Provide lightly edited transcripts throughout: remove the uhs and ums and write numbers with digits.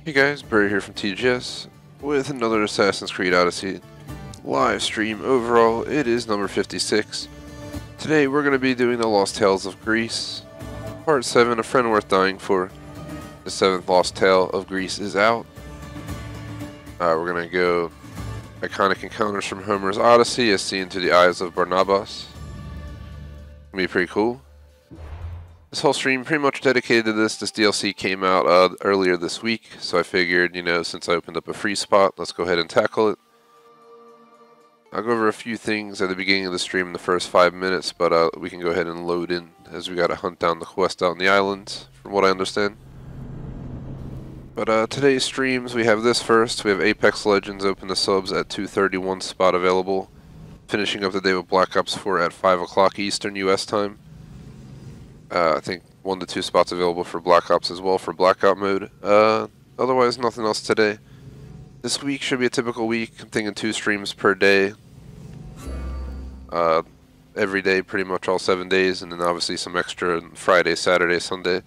Hey guys, Barry here from TGS with another Assassin's Creed Odyssey live stream. Overall, it is number 56. Today we're going to be doing the Lost Tales of Greece. Part 7, A Friend Worth Dying For. The 7th Lost Tale of Greece is out. We're going to go iconic encounters from Homer's Odyssey as seen through the eyes of Barnabas. Gonna be pretty cool. This whole stream pretty much dedicated to this. This DLC came out earlier this week, so I figured, since I opened up a free spot, let's go ahead and tackle it. I'll go over a few things at the beginning of the stream in the first 5 minutes, but we can go ahead and load in as we gotta hunt down the quest out in the islands, from what I understand. But today's streams, we have this first. We have Apex Legends open the subs at 2:31 spot available. Finishing up the day with Black Ops 4 at 5 o'clock Eastern US time. I think 1 to 2 spots available for Black Ops as well for Blackout mode. Otherwise, nothing else today. This week should be a typical week. I'm thinking 2 streams per day. Every day, pretty much all 7 days, and then obviously some extra Friday, Saturday, Sunday.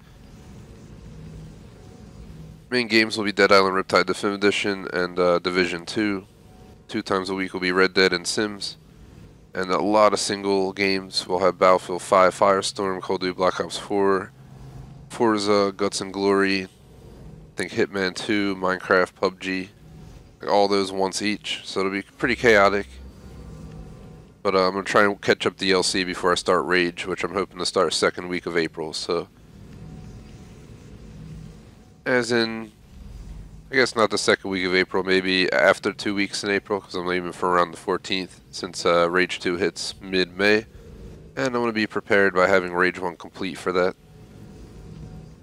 Main games will be Dead Island Riptide Definitive Edition and Division 2. 2 times a week will be Red Dead and Sims. And a lot of single games. We'll have Battlefield 5, Firestorm, Call of Duty Black Ops 4, Forza, Guts and Glory, I think Hitman 2, Minecraft, PUBG. All those once each. So it'll be pretty chaotic. But I'm going to try and catch up DLC before I start Rage, which I'm hoping to start 2nd week of April. So, as in, I guess not the 2nd week of April, maybe after 2 weeks in April, because I'm leaving for around the 14th, since Rage 2 hits mid-May. And I want to be prepared by having Rage 1 complete for that.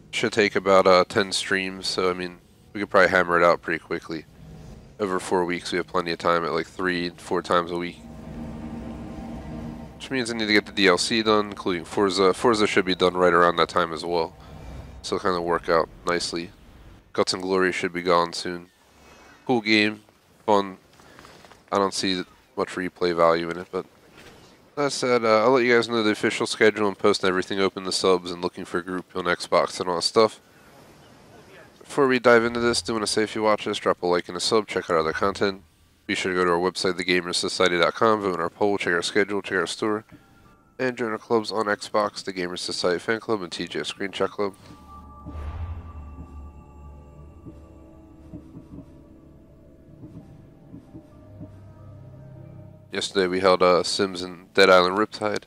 Should take about 10 streams, so I mean, we could probably hammer it out pretty quickly. Over 4 weeks, we have plenty of time at like 3-4 times a week. Which means I need to get the DLC done, including Forza. Forza should be done right around that time as well. So it'll kind of work out nicely. Guts and Glory should be gone soon. Cool game, fun. I don't see much replay value in it, but that said, I'll let you guys know the official schedule and post everything open the subs and looking for a group on Xbox and all that stuff. Before we dive into this, do want to say if you watch this, drop a like and a sub, check out other content. Be sure to go to our website, thegamersociety.com, vote in our poll, check our schedule, check our store, and join our clubs on Xbox, the Gamers Society Fan Club, and TGS Screenshot Club. Yesterday we held Sims and Dead Island Riptide.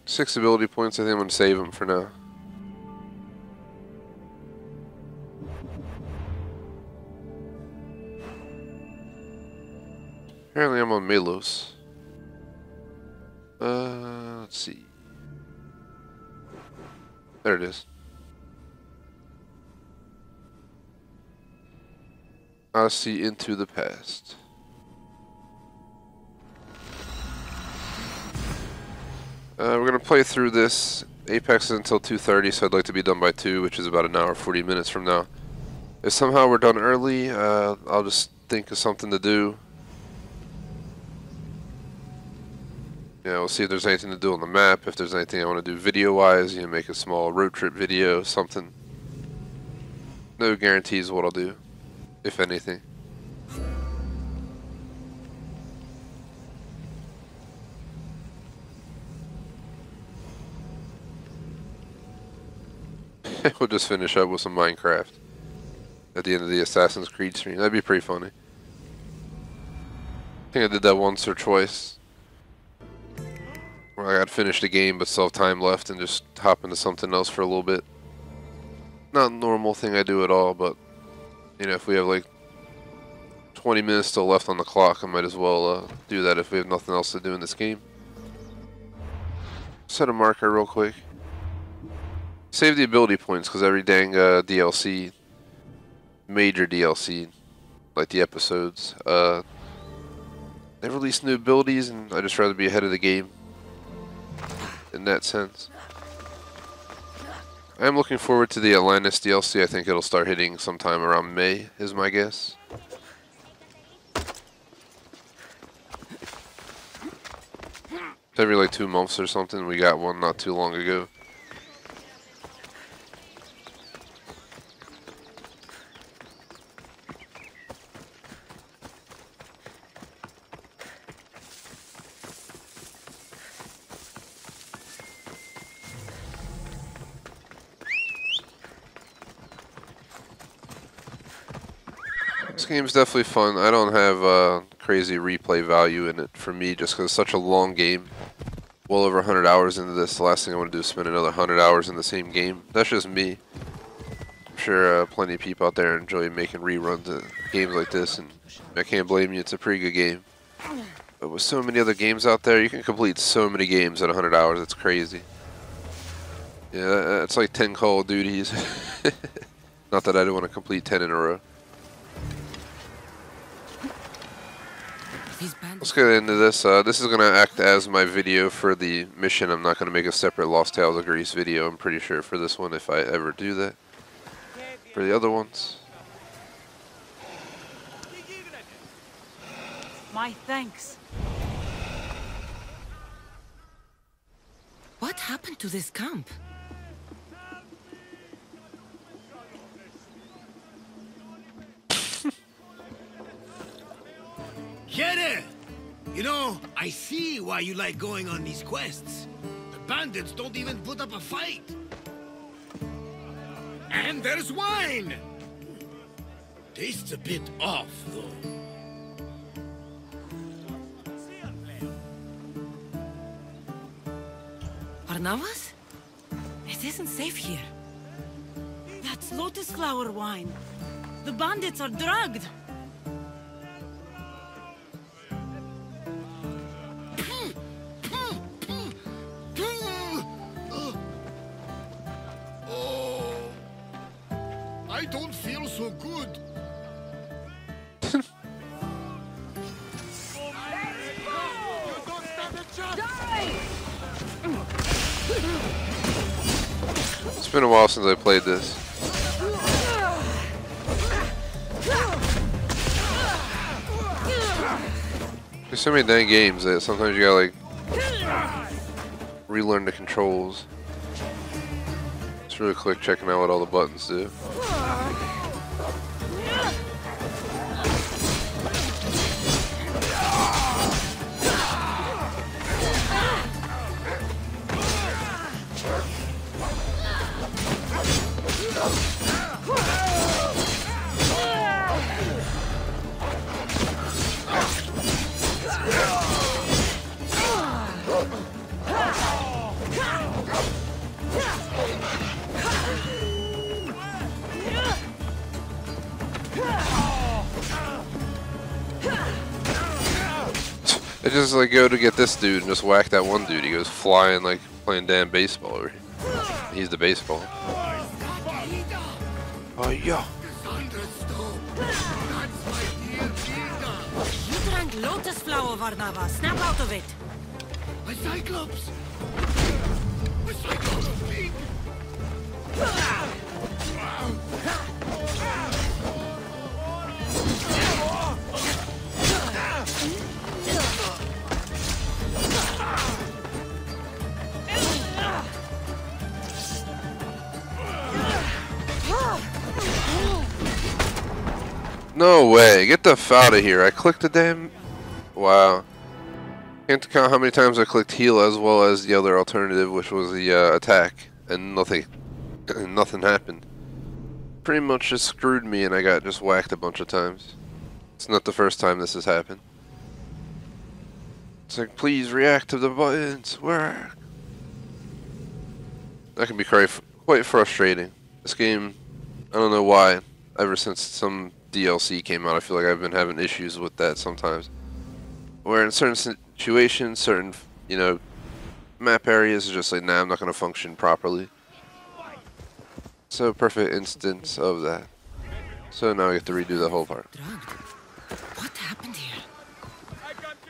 6 ability points, I think I'm going to save them for now. Apparently I'm on Melos. Let's see. There it is. Odyssey into the past. We're going to play through this. Apex is until 2:30, so I'd like to be done by 2, which is about an hour, 40 minutes from now. If somehow we're done early, I'll just think of something to do. We'll see if there's anything to do on the map, if there's anything I want to do video-wise, make a small road trip video, something. No guarantees what I'll do, if anything. We'll just finish up with some Minecraft at the end of the Assassin's Creed stream. That'd be pretty funny. I think I did that once or twice. Where I got finished the game but still have time left and just hop into something else for a little bit. Not a normal thing I do at all, but if we have like 20 minutes still left on the clock, I might as well do that if we have nothing else to do in this game. Set a marker real quick. Save the ability points because every dang DLC, major DLC, like the episodes, they release new abilities and I'd just rather be ahead of the game in that sense. I am looking forward to the Atlantis DLC. I think it'll start hitting sometime around May, is my guess. Every like 2 months or something. We got one not too long ago. game's definitely fun. I don't have crazy replay value in it for me just because it's such a long game. Well over 100 hours into this. The last thing I want to do is spend another 100 hours in the same game. That's just me. I'm sure plenty of people out there enjoy making reruns of games like this, and I can't blame you. It's a pretty good game. But with so many other games out there, you can complete so many games at 100 hours. It's crazy. Yeah, it's like 10 Call of Duties. Not that I don't want to complete 10 in a row. Let's get into this. This is going to act as my video for the mission. I'm not going to make a separate Lost Tales of Greece video, I'm pretty sure, for this one, if I ever do that. For the other ones. My thanks. What happened to this camp? Get it! You know, I see why you like going on these quests. The bandits don't even put up a fight. And there's wine! Tastes a bit off, though. Barnabas? It isn't safe here. That's lotus flower wine. The bandits are drugged. I don't feel so good. It's been a while since I played this. There's so many dang games that sometimes you gotta like relearn the controls. It's really quick checking out what all the buttons do. I just like go to get this dude and just whack that one dude. He goes flying like playing damn baseball over here. He's the baseball. Oh yeah. You drank lotus flower, Varnava. Snap out of it. A Cyclops! A Cyclops pig! No way. Get the f out of here. I clicked the damn... Wow. Can't count how many times I clicked heal as well as the other alternative, which was the attack. And nothing happened. Pretty much just screwed me and I got just whacked a bunch of times. It's not the first time this has happened. It's like, please react to the buttons. Work. That can be quite frustrating. This game, I don't know why. Ever since some DLC came out, I feel like I've been having issues with that sometimes. Where in certain situations, certain, you know, map areas, it's just like, nah, I'm not going to function properly. So, perfect instance of that. So now I get to redo the whole part. Drugged. What happened here?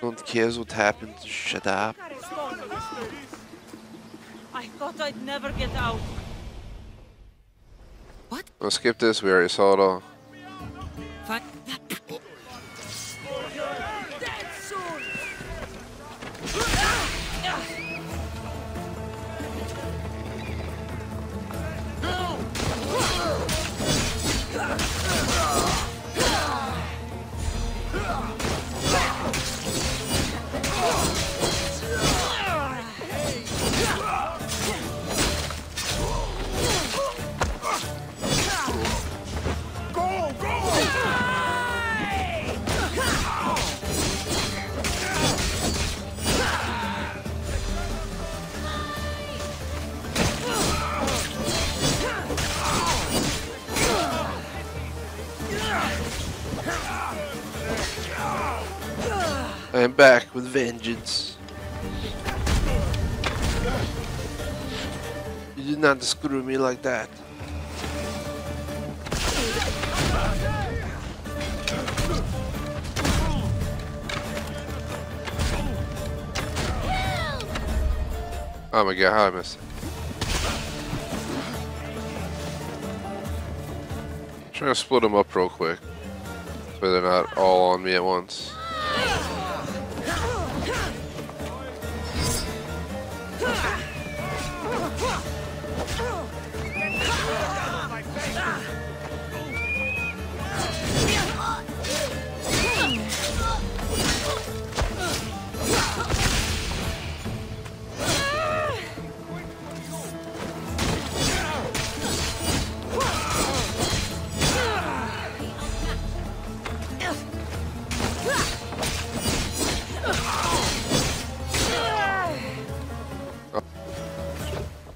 Don't care what happened, shut up. I thought I'd never get out. What? I'll skip this, we already saw it all. Fi- Dead soon. am back with vengeance. You did not screw me like that. Oh my god, how I missed it. Trying to split them up real quick so they're not all on me at once.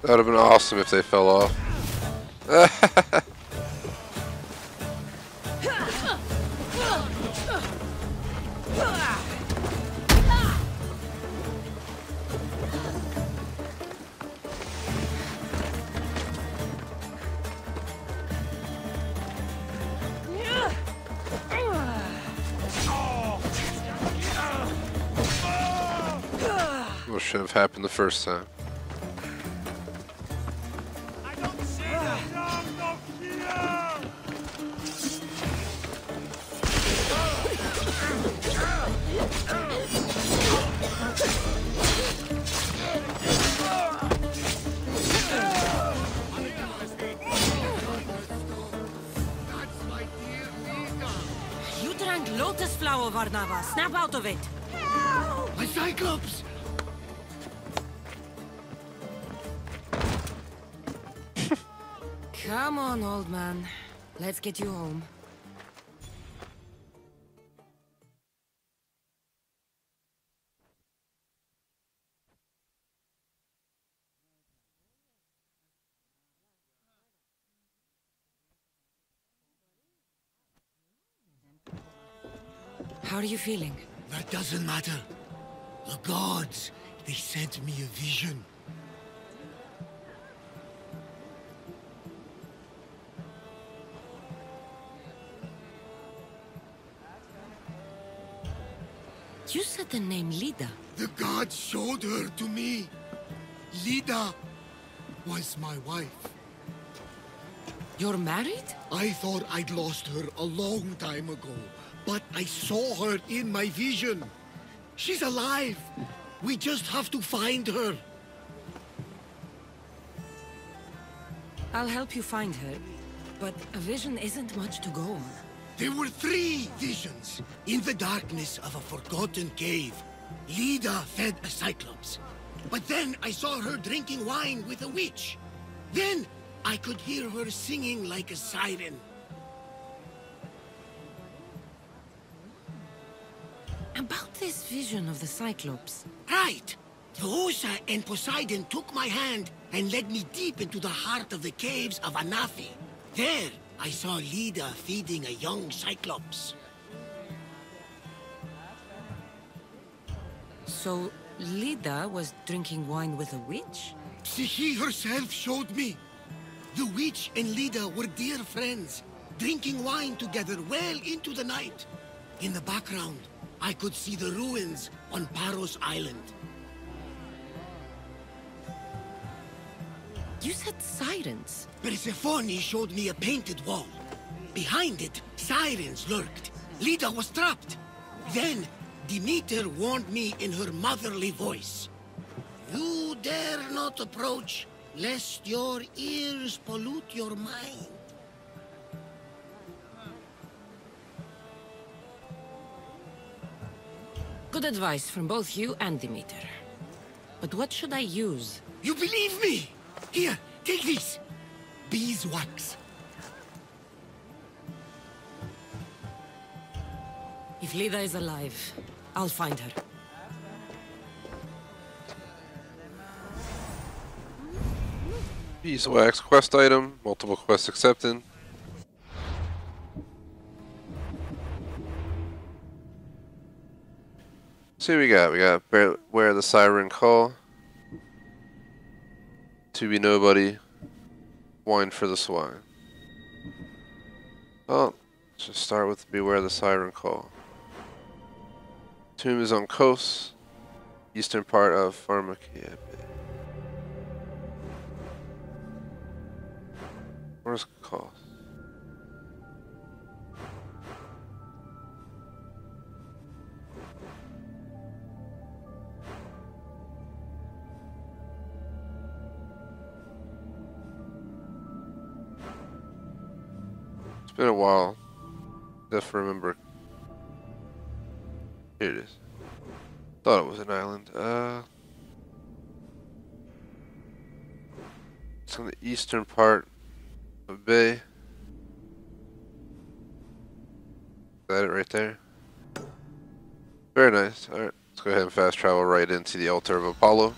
That would have been awesome if they fell off. What should have happened the first time. You drank lotus flower, Varnava. Snap out of it. My Cyclops! Come on, old man. Let's get you home. How are you feeling? That doesn't matter. The gods, they sent me a vision. You said the name Lida. The gods showed her to me. Lida was my wife. You're married? I thought I'd lost her a long time ago, but I saw her in my vision. She's alive. We just have to find her. I'll help you find her, but a vision isn't much to go on. There were 3 visions. In the darkness of a forgotten cave, Lida fed a Cyclops. But then I saw her drinking wine with a witch. Then I could hear her singing like a siren. About this vision of the Cyclops. Right. Theosa and Poseidon took my hand and led me deep into the heart of the caves of Anafi. There, I saw Lida feeding a young Cyclops. So, Lida was drinking wine with a witch? She herself showed me. The witch and Lida were dear friends, drinking wine together well into the night. In the background, I could see the ruins on Paros Island. You said sirens. Persephone showed me a painted wall. Behind it, sirens lurked. Lida was trapped. Then, Demeter warned me in her motherly voice. You dare not approach, lest your ears pollute your mind. Good advice from both you and Demeter. But what should I use? You believe me? Here, take this. Beeswax. If Lida is alive, I'll find her. Beeswax quest item, multiple quests accepted. See what we got. We got Where the Siren Call, To Be Nobody, Wine for the Swine. Well, let's just start with Beware the Siren Call. Tomb is on Kos, eastern part of Pharmacia. Where's Kos? It's been a while. Definitely remember. Here it is. Thought it was an island. It's on the eastern part of Bay. Is that it right there? Very nice. Alright, let's go ahead and fast travel right into the altar of Apollo.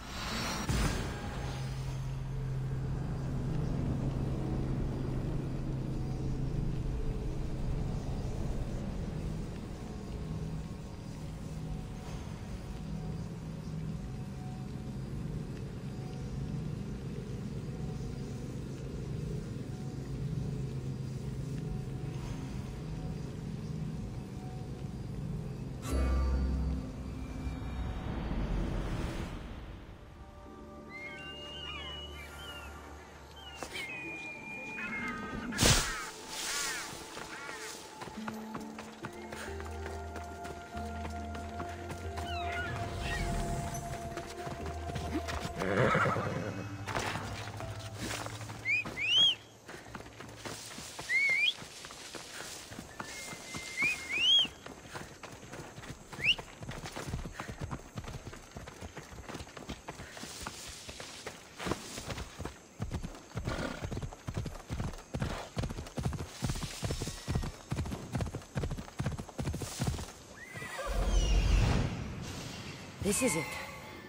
This is it.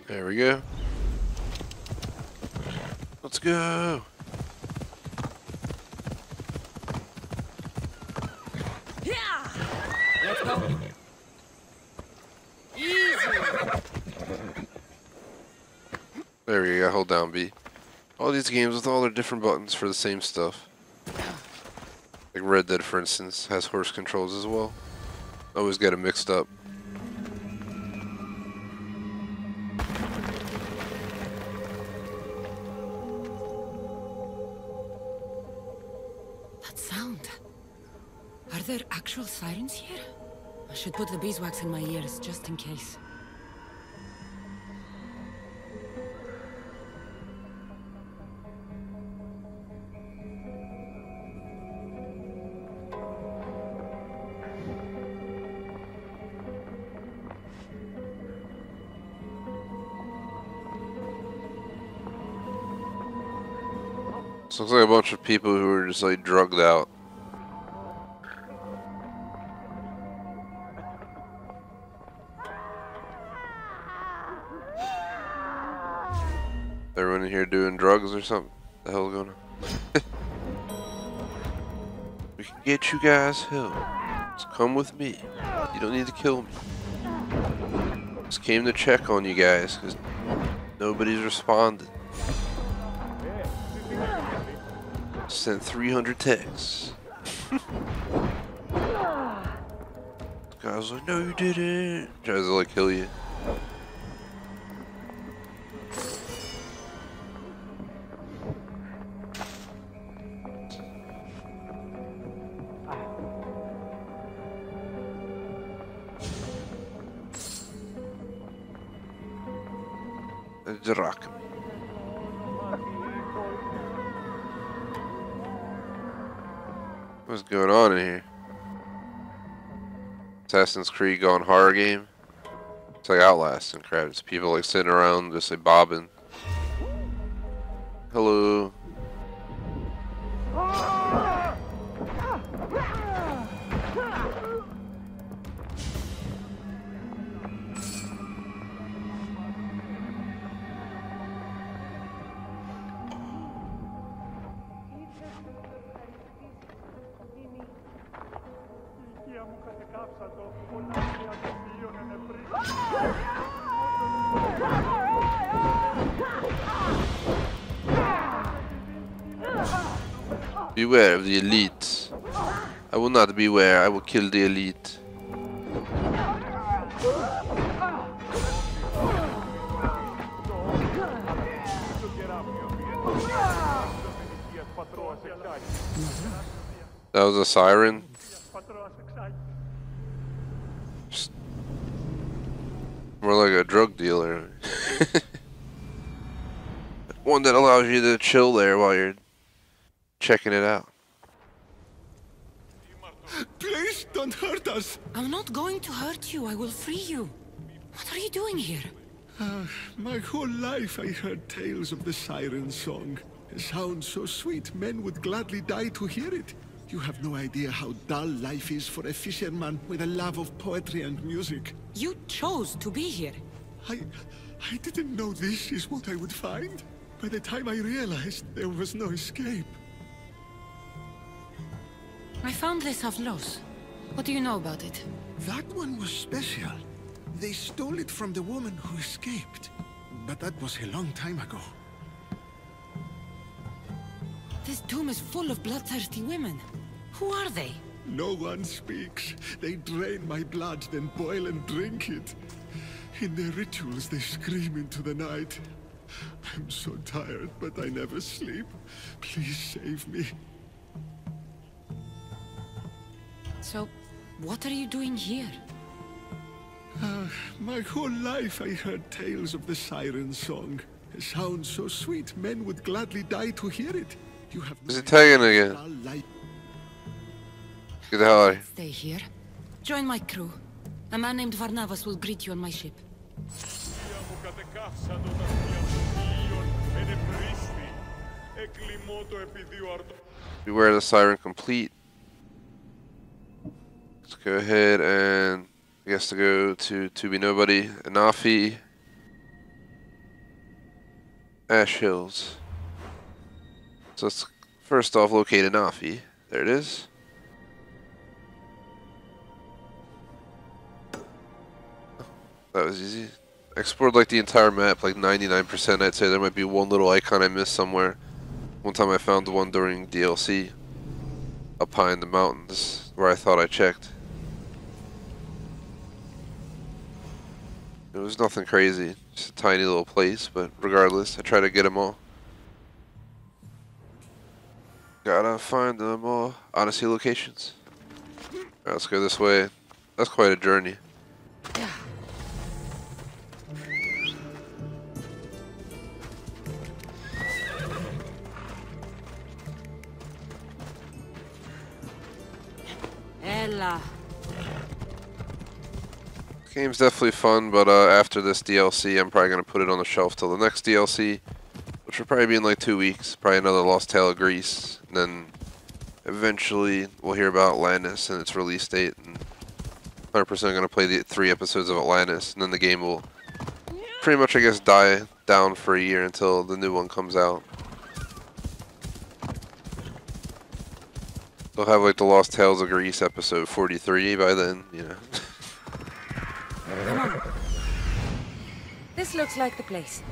There we go. Let's go. Yeah. Let's go. Easy. There we go. Hold down B. All these games with all their different buttons for the same stuff. Like Red Dead, for instance, has horse controls as well. Always get it mixed up. That sound. Are there actual sirens here? I should put the beeswax in my ears just in case. This looks like a bunch of people who are just like drugged out. Everyone in here doing drugs or something? The hell going on? We can get you guys help. Just come with me. You don't need to kill me. Just came to check on you guys because nobody's responded. Sent 300 texts. Guys like, no you didn't. Tries to like kill you. Rock. What's going on in here? Assassin's Creed gone horror game. It's like Outlast and crap. It's people like sitting around just like bobbing. Hello. Beware of the elite. I will not beware, I will kill the elite. That was a siren? Just more like a drug dealer. One that allows you to chill there while you're checking it out. Please don't hurt us. I'm not going to hurt you. I will free you. What are you doing here? My whole life I heard tales of the siren song. A sound so sweet men would gladly die to hear it. You have no idea how dull life is for a fisherman with a love of poetry and music. You chose to be here. I didn't know this is what I would find. By the time I realized there was no escape. I found this Los. What do you know about it? That one was special. They stole it from the woman who escaped. But that was a long time ago. This tomb is full of bloodthirsty women. Who are they? No one speaks. They drain my blood, then boil and drink it. In their rituals, they scream into the night. I'm so tired, but I never sleep. Please save me. So, what are you doing here? My whole life I heard tales of the siren song. A sound so sweet, men would gladly die to hear it. You have Is it tagging again? Get the hell out of here. Stay here. Join my crew. A man named Varnavas will greet you on my ship. Beware the siren complete. Let's go ahead and I guess to go to be nobody, Anafi, Ash Hills. So let's first off locate Anafi. There it is. That was easy. I explored like the entire map, like 99%. I'd say there might be one little icon I missed somewhere. One time I found the one during DLC up high in the mountains where I thought I checked. It was nothing crazy, just a tiny little place, but regardless, I try to get them all. Gotta find them all. Odyssey locations. Alright, let's go this way. That's quite a journey. Yeah. Ella. Game's definitely fun, but after this DLC, I'm probably going to put it on the shelf till the next DLC, which will probably be in like 2 weeks. Probably another Lost Tale of Greece. And then eventually we'll hear about Atlantis and its release date. And 100% going to play the 3 episodes of Atlantis. And then the game will pretty much, I guess, die down for a year until the new one comes out. They'll have like the Lost Tales of Greece episode 43 by then, you know. Come on. This looks like the place.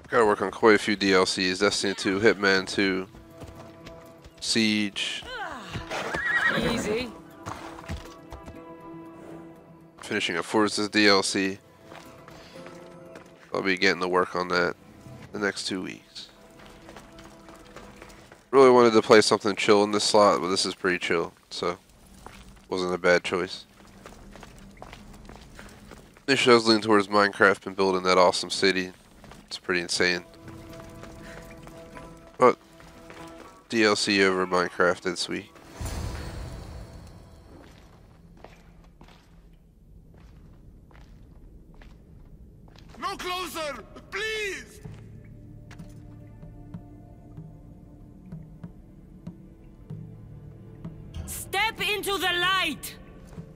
Gotta work on quite a few DLCs. Destiny 2, Hitman 2, Siege. Easy. Finishing up Forza's DLC. I'll be getting to work on that the next 2 weeks. Really wanted to play something chill in this slot, but this is pretty chill, so wasn't a bad choice. Initially I was leaning towards Minecraft and building that awesome city. It's pretty insane. But DLC over Minecraft this week. No closer! Please! Step into the light!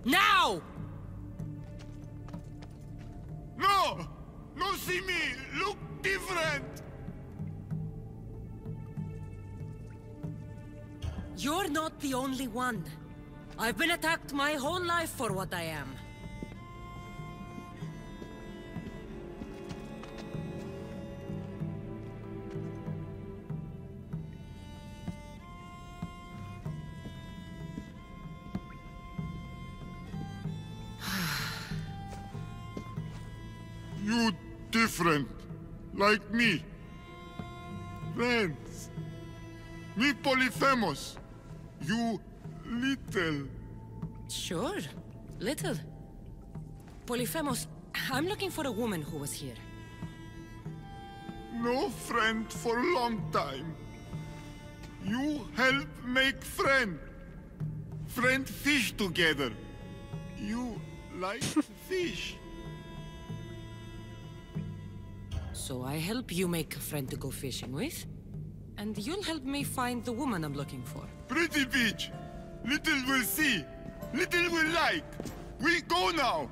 Now! No! No, see me! Look different! You're not the only one. I've been attacked my whole life for what I am. different. Like me. Friends. Me Polyphemus. You little. Sure. Little. Polyphemus, I'm looking for a woman who was here. No friend for a long time. You help make friend. Friend fish together. You like fish. So I help you make a friend to go fishing with, and you'll help me find the woman I'm looking for. Pretty bitch. Little will see. Little will like. We go now.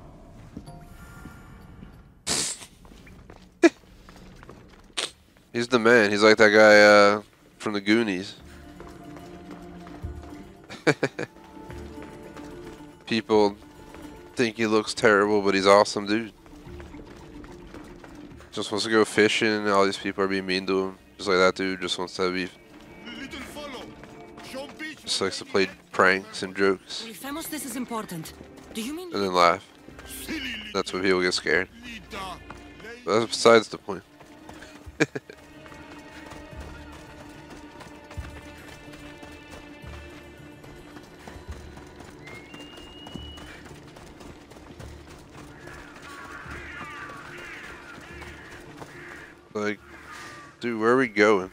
He's the man. He's like that guy from the Goonies. People think he looks terrible, but he's awesome, dude. Just wants to go fishing, and all these people are being mean to him. Just like that dude just wants to be. Just likes to play pranks and jokes. Polyphemus, this is important. Do you mean? And then laugh. That's when people get scared. But that's besides the point. Like, dude, where are we going?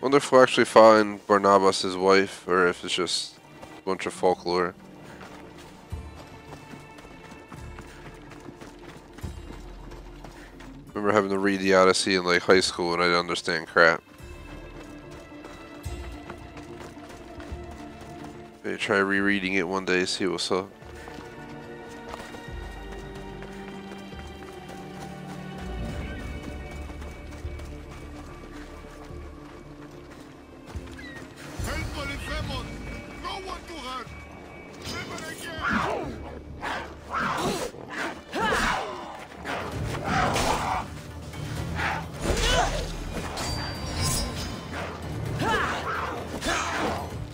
Wonder if we'll actually find Barnabas' wife, or if it's just a bunch of folklore. Remember having to read the Odyssey in like high school and I didn't understand crap. Maybe try rereading it one day, see what's up.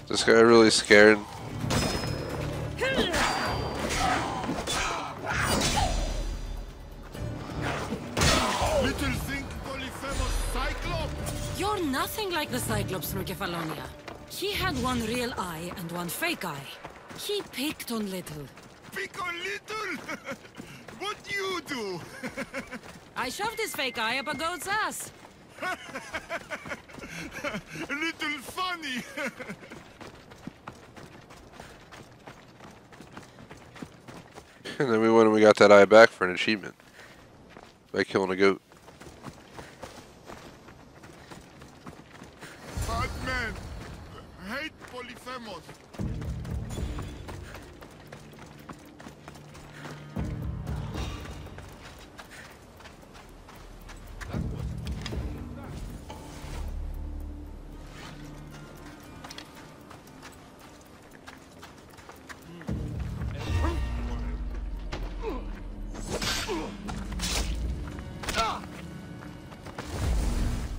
This guy really scared. Little think Polyphemus Cyclops? You're nothing like the Cyclops from Kefalonia. He had one real eye and one fake eye. He picked on Little. Pick on Little? What you do? I shoved his fake eye up a goat's ass. Little funny. And then we went and we got that eye back for an achievement. By killing a goat. Bad man. Hate Polyphemus.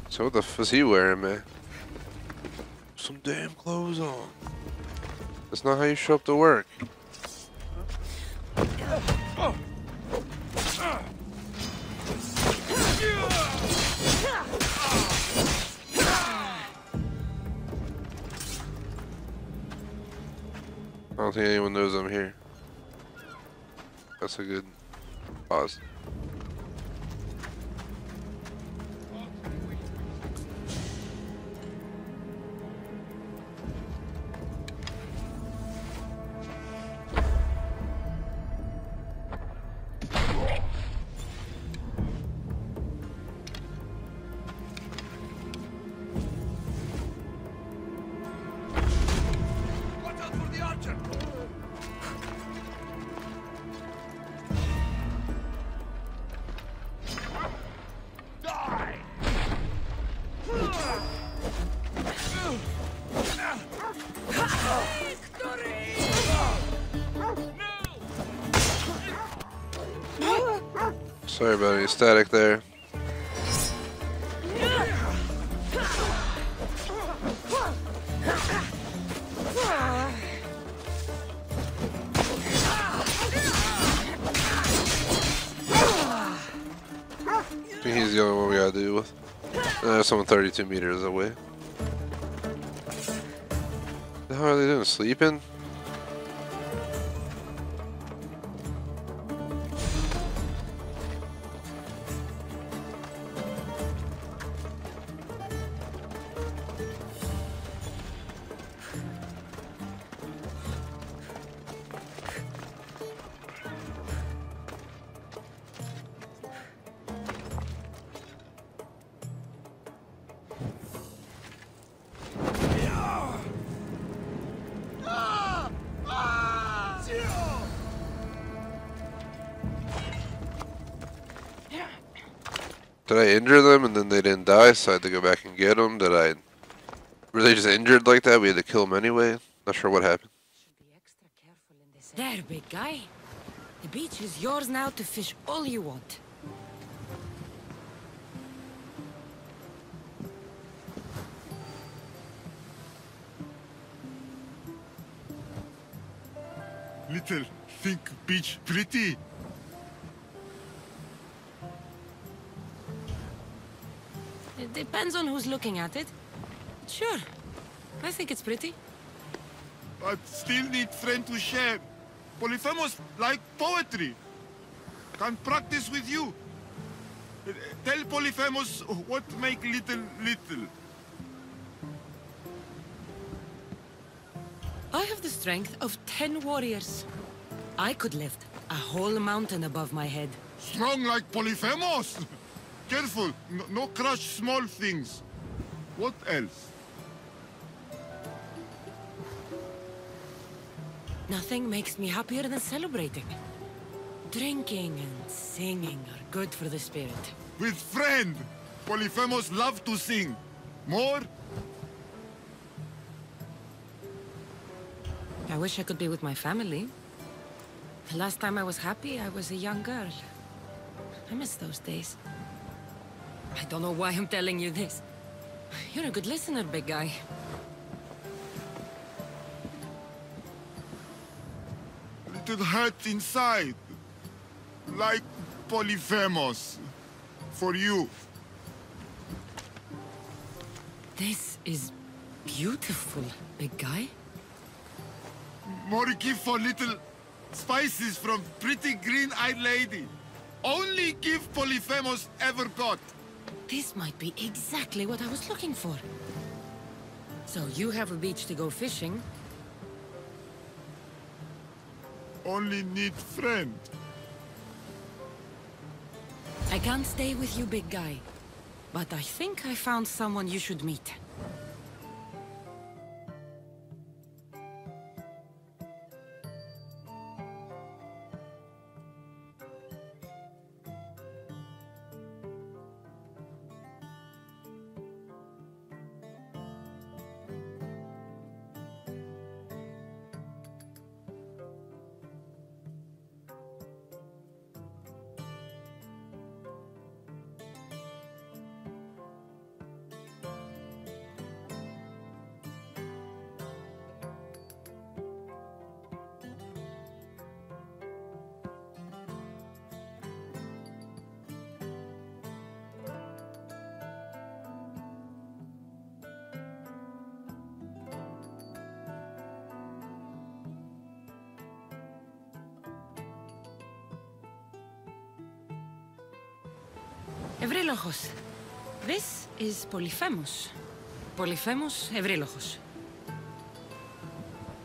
So what the f is he wearing, man? Some damn clothes on. That's not how you show up to work. I don't think anyone knows I'm here. That's a good pause. Sorry about any static there. he's the only one we gotta deal with. There's someone 32 meters away. The hell are they doing? Sleeping? Did I injure them and then they didn't die, so I had to go back and get them? Were they just injured like that? We had to kill them anyway? Not sure what happened. There, big guy. The beach is yours now to fish all you want. Little, think beach pretty? It depends on who's looking at it. Sure. I think it's pretty. But still need friend to share. Polyphemus like poetry. Can practice with you. Tell Polyphemus what make little little. I have the strength of 10 warriors. I could lift a whole mountain above my head. Strong like Polyphemus. Careful, no crush small things. What else? Nothing makes me happier than celebrating. Drinking and singing are good for the spirit. With friend. Polyphemus love to sing. More? I wish I could be with my family. The last time I was happy, I was a young girl. I miss those days. I don't know why I'm telling you this. You're a good listener, big guy. Little hurt inside. Like Polyphemus. For you. This is beautiful, big guy. More gift for little spices from pretty green-eyed lady. Only gift Polyphemus ever got. This might be exactly what I was looking for. So you have a beach to go fishing. Only need friend. I can't stay with you, big guy. But I think I found someone you should meet. Ευρύλοχος. This is Polyphemus. Polyphemus Ευρύλοχος.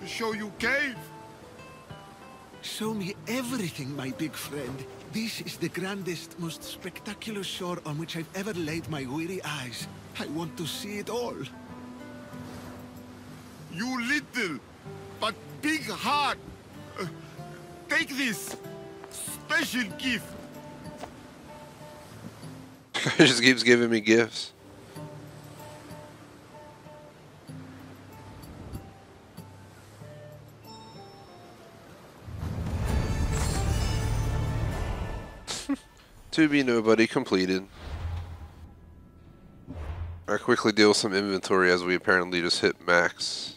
Show you cave. Show me everything, my big friend. This is the grandest, most spectacular shore on which I've ever laid my weary eyes. I want to see it all. You little, but big heart. Take this. Special gift. He just keeps giving me gifts. To be nobody completed. I quickly deal with some inventory as we apparently just hit max.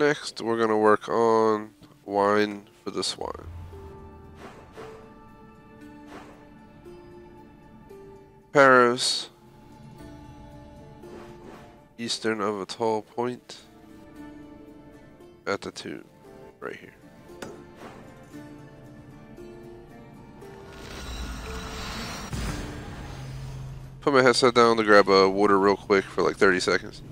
Next, we're gonna work on wine for the swine. Paris, eastern of a tall point at the tomb, right here. Put my headset down to grab a water real quick for like 30 seconds.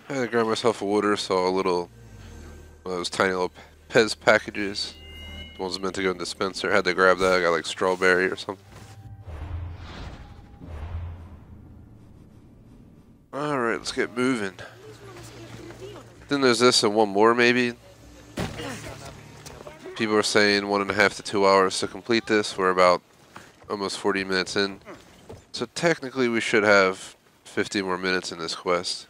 I had to grab myself a water, saw a little, one of those tiny little Pez packages. The ones meant to go in the dispenser. Had to grab that. I got like strawberry or something. Alright, let's get moving. Then there's this and one more maybe. People are saying 1.5 to 2 hours to complete this. We're about almost 40 minutes in. So technically we should have 50 more minutes in this quest.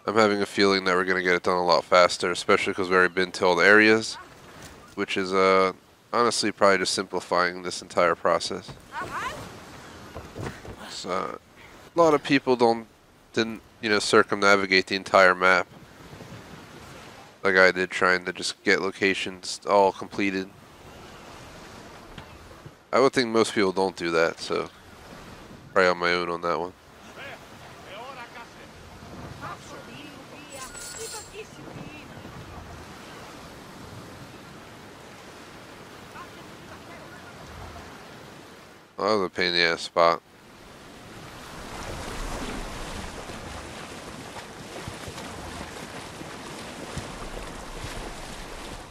I'm having a feeling that we're going to get it done a lot faster, especially because we've already been to all the areas, which is honestly probably just simplifying this entire process. So, a lot of people didn't circumnavigate the entire map like I did, trying to just get locations all completed. I would think most people don't do that, so probably on my own on that one. Oh, that was a pain in the ass spot.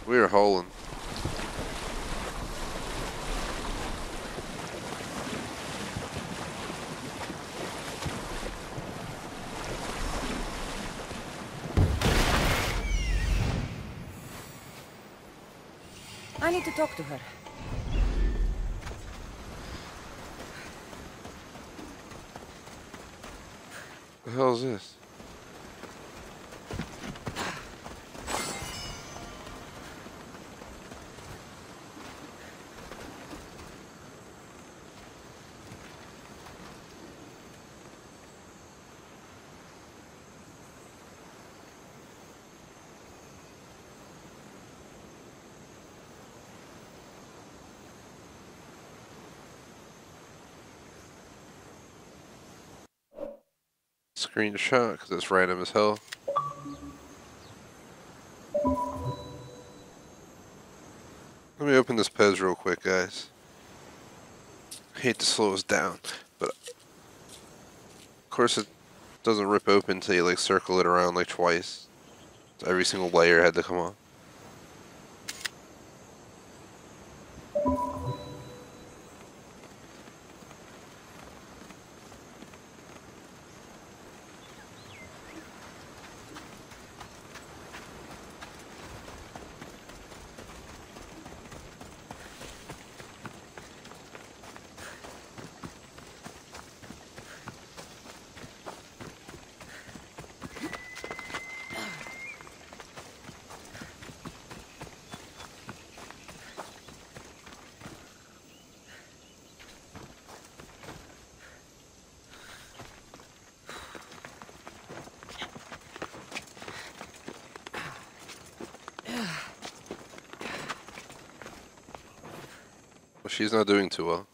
We were holing. I need to talk to her. What the hell is this? Screenshot because it's random as hell. Let me open this Pez real quick, guys. I hate to slow us down, but of course it doesn't rip open until you like circle it around like twice. So every single layer had to come on. She's not doing too well.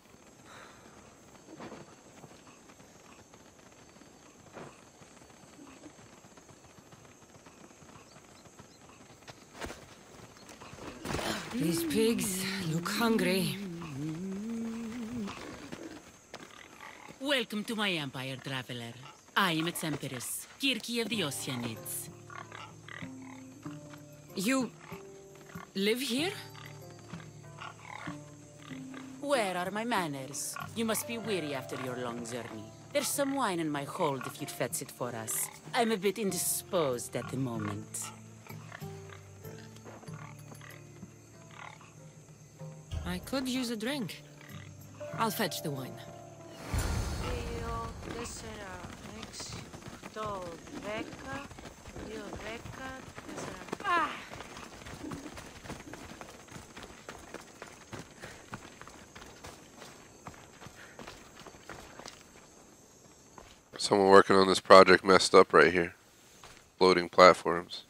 These pigs look hungry. Welcome to my empire, traveler. I am its empress, Kirki of the Oceanids. You live here? Where are my manners? You must be weary after your long journey. There's some wine in my hold if you'd fetch it for us. I'm a bit indisposed at the moment. I could use a drink. I'll fetch the wine. Ah! Someone working on this project messed up right here. Floating platforms.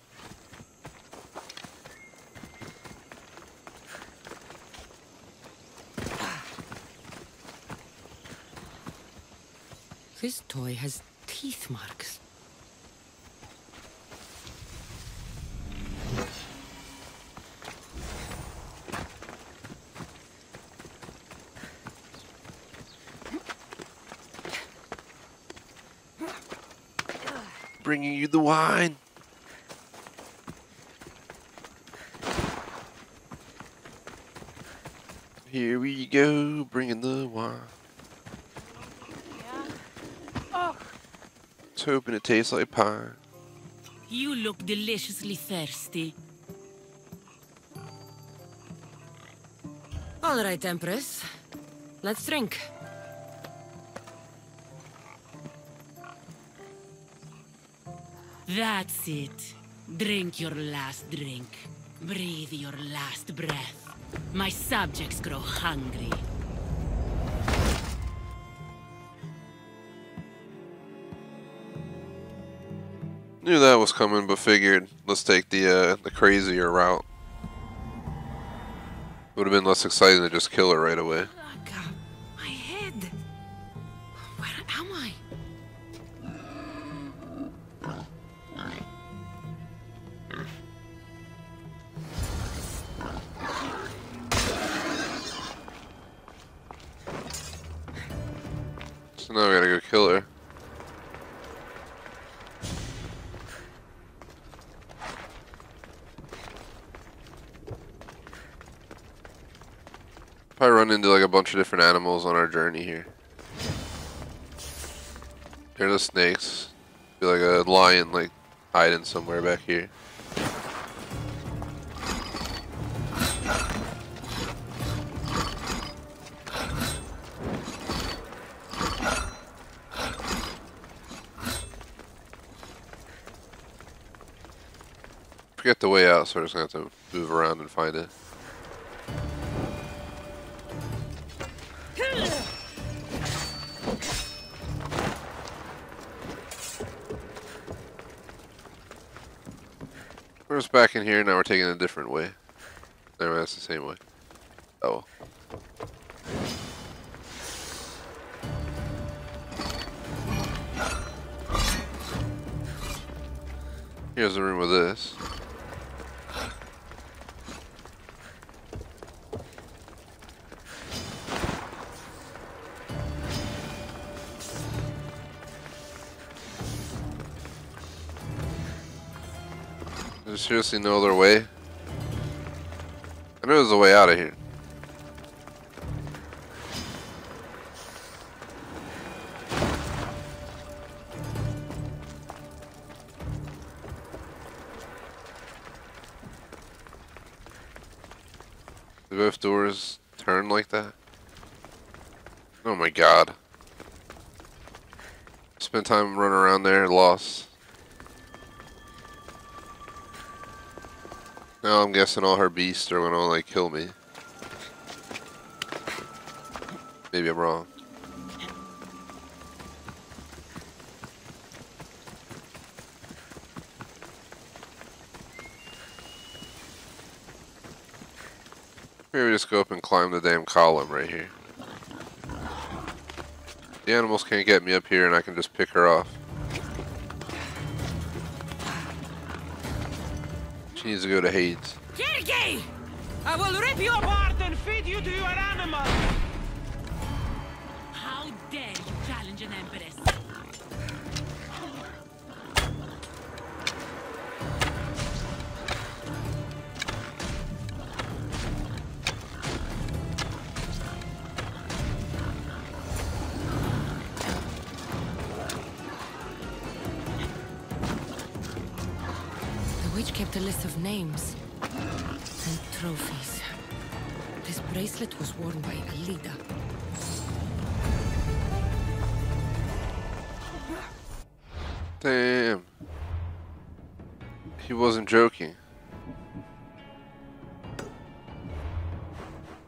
This toy has teeth marks. Bringing you the wine. Here we go, bringing the wine. Let's hoping it tastes like pie. You look deliciously thirsty. All right, Empress. Let's drink. That's it. Drink your last drink. Breathe your last breath. My subjects grow hungry. Knew that was coming, but figured let's take the crazier route. Would have been less exciting to just kill her right away. My head. Where am I? So now we gotta go kill her. Probably run into like a bunch of different animals on our journey here. Here are the snakes. Be like a lion like hiding somewhere back here. Forget the way out, so we're just gonna have to move around and find it. We're just back in here, now we're taking a different way. No, that's the same way. Oh. Here's the room with this. There's seriously no other way? I know there's a way out of here. Do both doors turn like that? Oh my god. Spent time running around there, lost. Now I'm guessing all her beasts are gonna like kill me. Maybe I'm wrong. Maybe we just go up and climb the damn column right here. The animals can't get me up here and I can just pick her off. She needs to go to Hades. Kirki! I will rip you apart and feed you to your animals! How dare you challenge The witch kept a list of names and trophies. This bracelet was worn by Alida. Damn. He wasn't joking.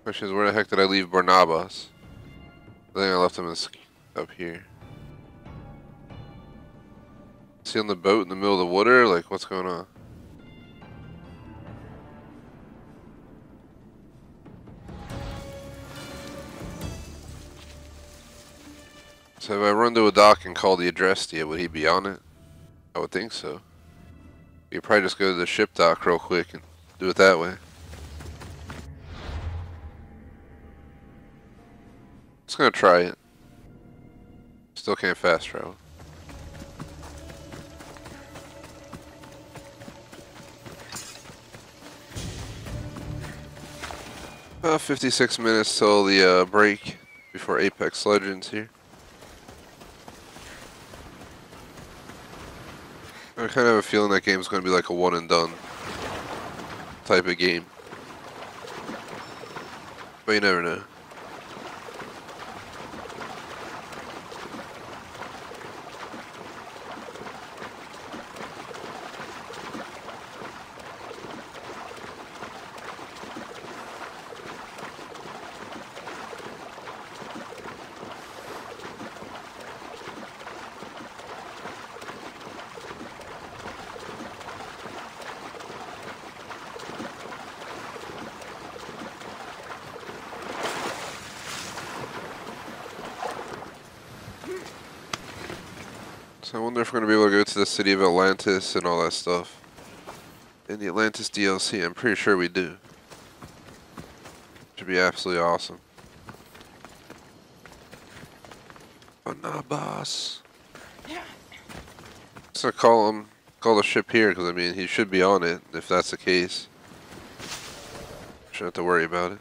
Question is, where the heck did I leave Barnabas? I think I left him up here. Is he on the boat in the middle of the water? Like, what's going on? So if I run to a dock and call the address to you, would he be on it? I would think so. You could probably just go to the ship dock real quick and do it that way. Just gonna try it. Still can't fast travel. About 56 minutes till the break before Apex Legends here. I kind of have a feeling that game's going to be like a one and done type of game. But you never know. So I wonder if we're going to be able to go to the city of Atlantis and all that stuff. In the Atlantis DLC, I'm pretty sure we do. Should be absolutely awesome. Barnabas. So call the ship here, because I mean, he should be on it, if that's the case. Shouldn't have to worry about it.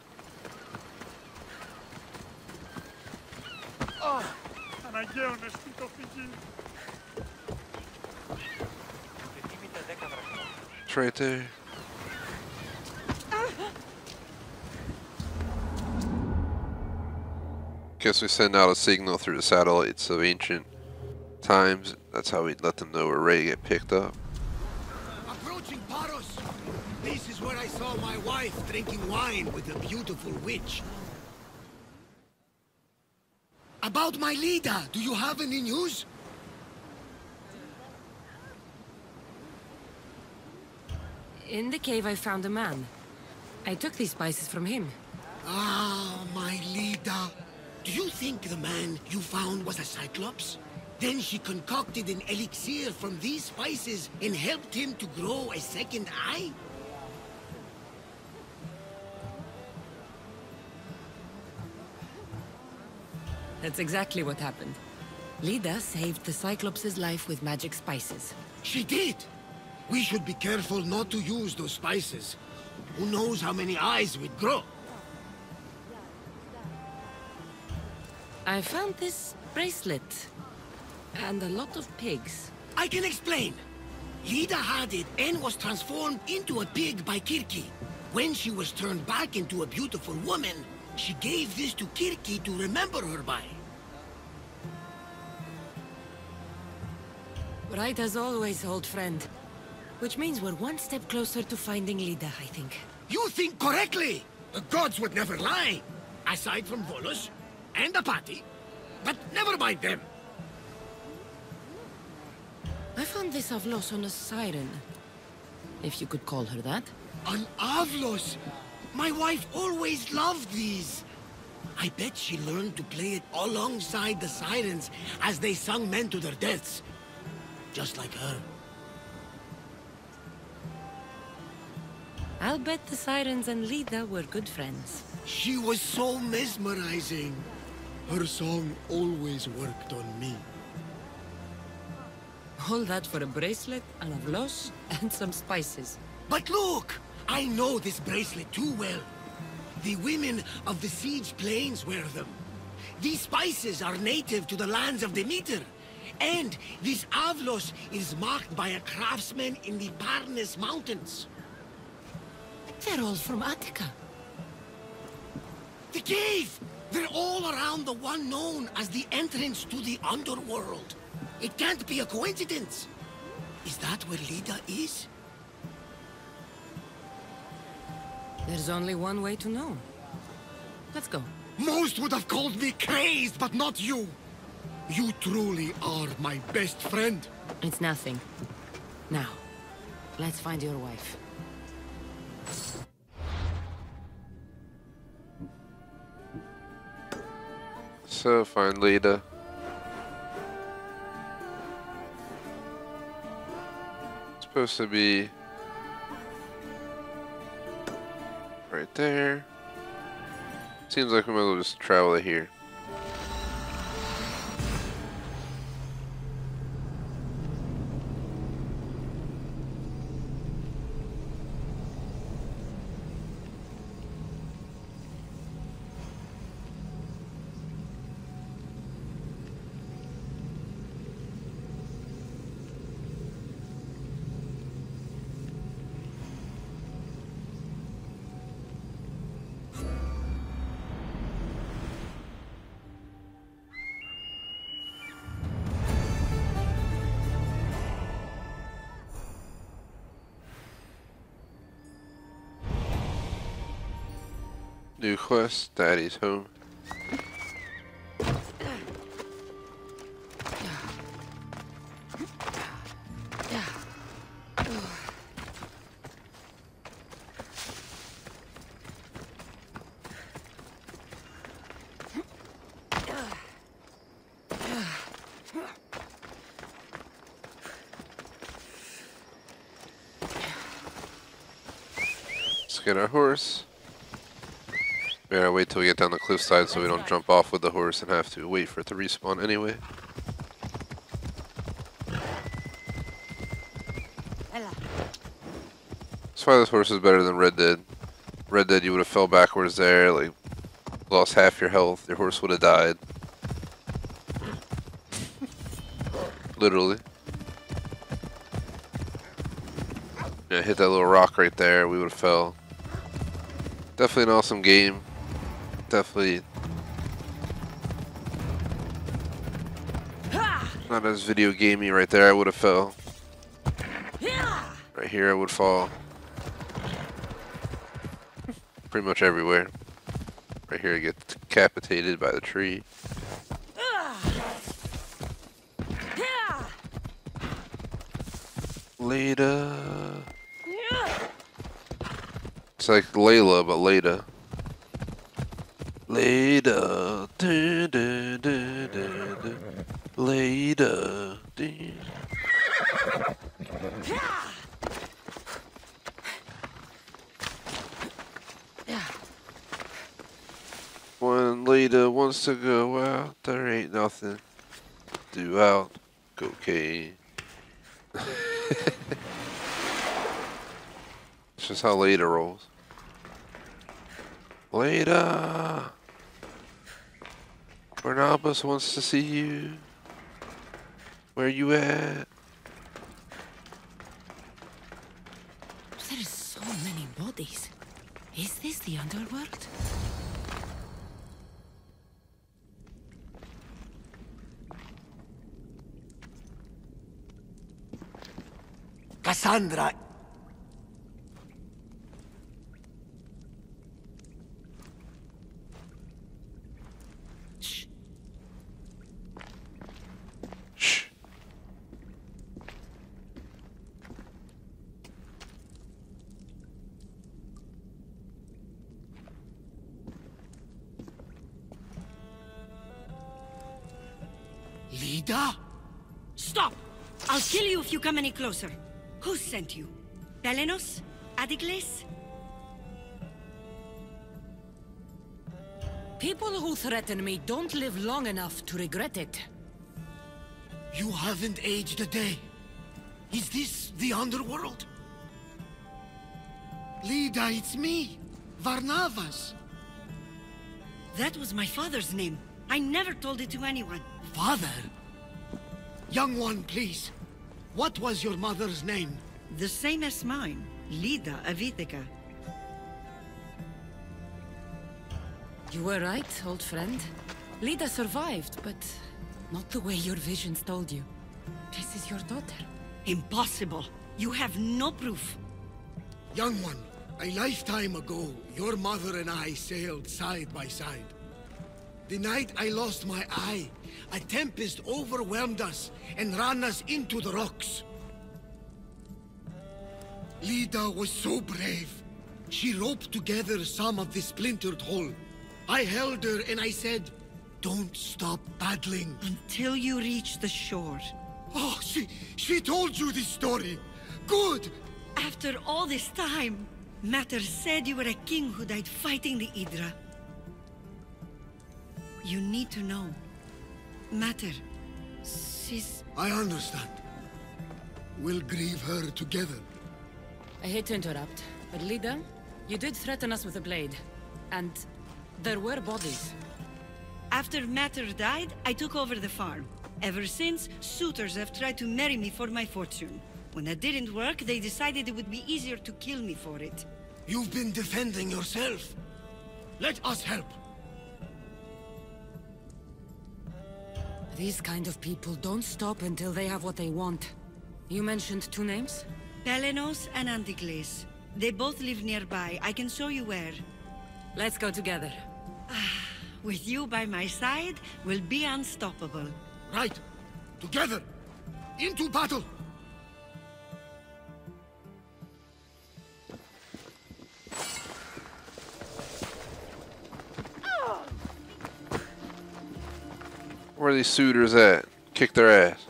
It's right there. Guess we send out a signal through the satellites of ancient times. That's how we'd let them know we're ready to get picked up. Approaching Paros. This is where I saw my wife drinking wine with a beautiful witch. About my leader, do you have any news? In the cave I found a man. I took these spices from him. Ah, my leader. Do you think the man you found was a Cyclops? Then she concocted an elixir from these spices and helped him to grow a second eye? That's exactly what happened. Lida saved the Cyclops' life with magic spices. She did! We should be careful not to use those spices. Who knows how many eyes we'd grow? I found this bracelet. And a lot of pigs. I can explain. Lida had it and was transformed into a pig by Kirki. When she was turned back into a beautiful woman, she gave this to Kirki to remember her by. Right as always, old friend. Which means we're one step closer to finding Lida, I think. You think correctly! The gods would never lie! Aside from Volos and Apati. But never mind them! I found this Avlos on a siren. If you could call her that. An Avlos! My wife always loved these! I bet she learned to play it alongside the sirens as they sung men to their deaths. Just like her. I'll bet the sirens and Lida were good friends. She was so mesmerizing. Her song always worked on me. All that for a bracelet and a blush and some spices. But look! I know this bracelet too well. The women of the Siege Plains wear them. These spices are native to the lands of Demeter. And this Avlos is marked by a craftsman in the Parnes Mountains. They're all from Attica. The cave! They're all around the one known as the entrance to the underworld. It can't be a coincidence. Is that where Lida is? There's only one way to know. Let's go. Most would have called me crazed, but not you. You truly are my best friend. It's nothing. Now, let's find your wife. So, find Leda. Supposed to be right there. Seems like we might as well just travel it here. New quest, Daddy's home. Let's get our horse. We gotta wait till we get down the cliffside so we don't jump off with the horse and have to wait for it to respawn anyway. That's why this horse is better than Red Dead. Red Dead, you would have fell backwards there, like lost half your health, your horse would have died. Literally. Yeah, hit that little rock right there, we would have fell. Definitely an awesome game. Definitely not as video gamey right there. I would have fell. Right here I would fall. Pretty much everywhere. Right here I get decapitated by the tree. Leda. It's like Layla, but Leda. Leda. Leda. When Leda wants to go out, there ain't nothing to do out. Cocaine. It's just how Leda rolls. Leda! Barnabas wants to see you. Where you at? There's so many bodies. Is this the underworld? Cassandra. Shh. Shh. Lida? Stop! I'll kill you if you come any closer. Who sent you? Pelenos? Adigles? People who threaten me don't live long enough to regret it. You haven't aged a day. Is this the underworld? Lida, it's me, Varnavas. That was my father's name. I never told it to anyone. Father? Young one, please. What was your mother's name? The same as mine, Lida Avitica. You were right, old friend. Lida survived, but not the way your visions told you. This is your daughter. Impossible. You have no proof. Young one, a lifetime ago, your mother and I sailed side by side. The night I lost my eye, a tempest overwhelmed us and ran us into the rocks. Lida was so brave. She roped together some of the splintered hull. I held her and I said, "Don't stop paddling." Until you reach the shore. Oh, she told you this story. Good. After all this time, Matter said you were a king who died fighting the Hydra. You need to know. Matter, she's... I understand. We'll grieve her together. I hate to interrupt, but Lida, you did threaten us with a blade. And there were bodies. After Matter died, I took over the farm. Ever since, suitors have tried to marry me for my fortune. When that didn't work, they decided it would be easier to kill me for it. You've been defending yourself. Let us help. These kind of people don't stop until they have what they want. You mentioned two names? Pelenos and Anticles. They both live nearby. I can show you where. Let's go together. With you by my side, we'll be unstoppable. Right. Together. Into battle. Where are these suitors at? Kick their ass.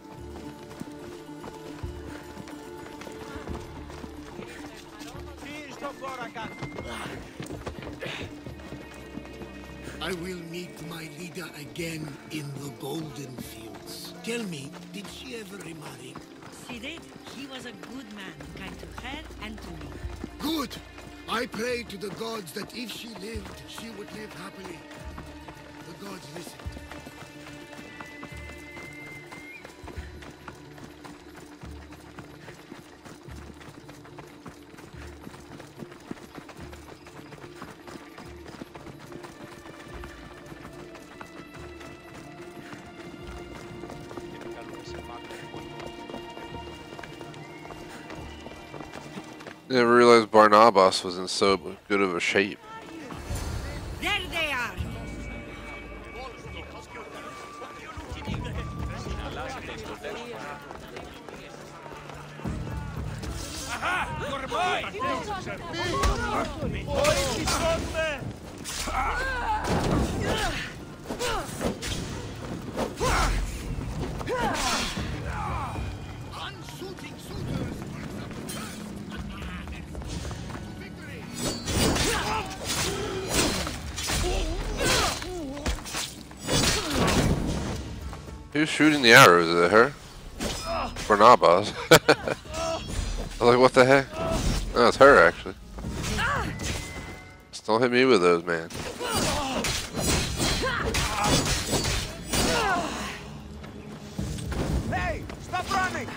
I will meet my leader again in the Golden Fields. Tell me, did she ever remarry? She did. He was a good man, kind to her and to me. Good! I pray to the gods that if she lived, she would live happily. The gods listened. Never realized Barnabas was in so good of a shape. There they are! Who's shooting the arrows? Is it her? Barnabas. I was like, what the heck? No, it's her actually. Just don't hit me with those, man. Hey, stop running!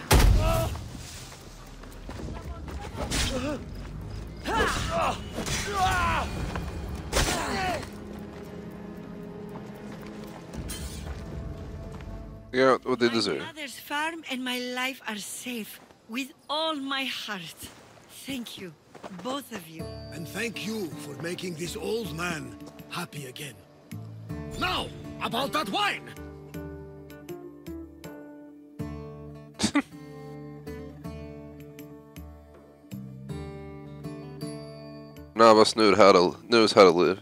Yeah, what they My deserve. brother's farm and my life are safe. With all my heart. Thank you, both of you. And thank you for making this old man happy again. Now, about that wine! Barnabas knows how to live.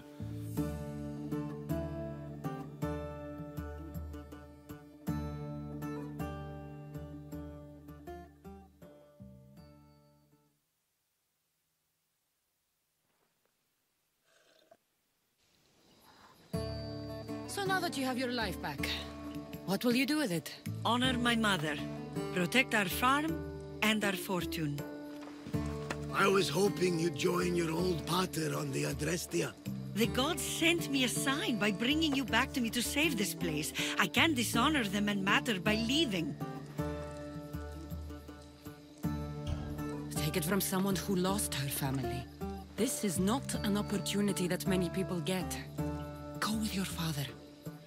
So now that you have your life back, what will you do with it? Honor my mother, protect our farm, and our fortune. I was hoping you'd join your old pater on the Adrestia. The gods sent me a sign by bringing you back to me to save this place. I can't dishonor them and matter by leaving. Take it from someone who lost her family. This is not an opportunity that many people get. Go with your father.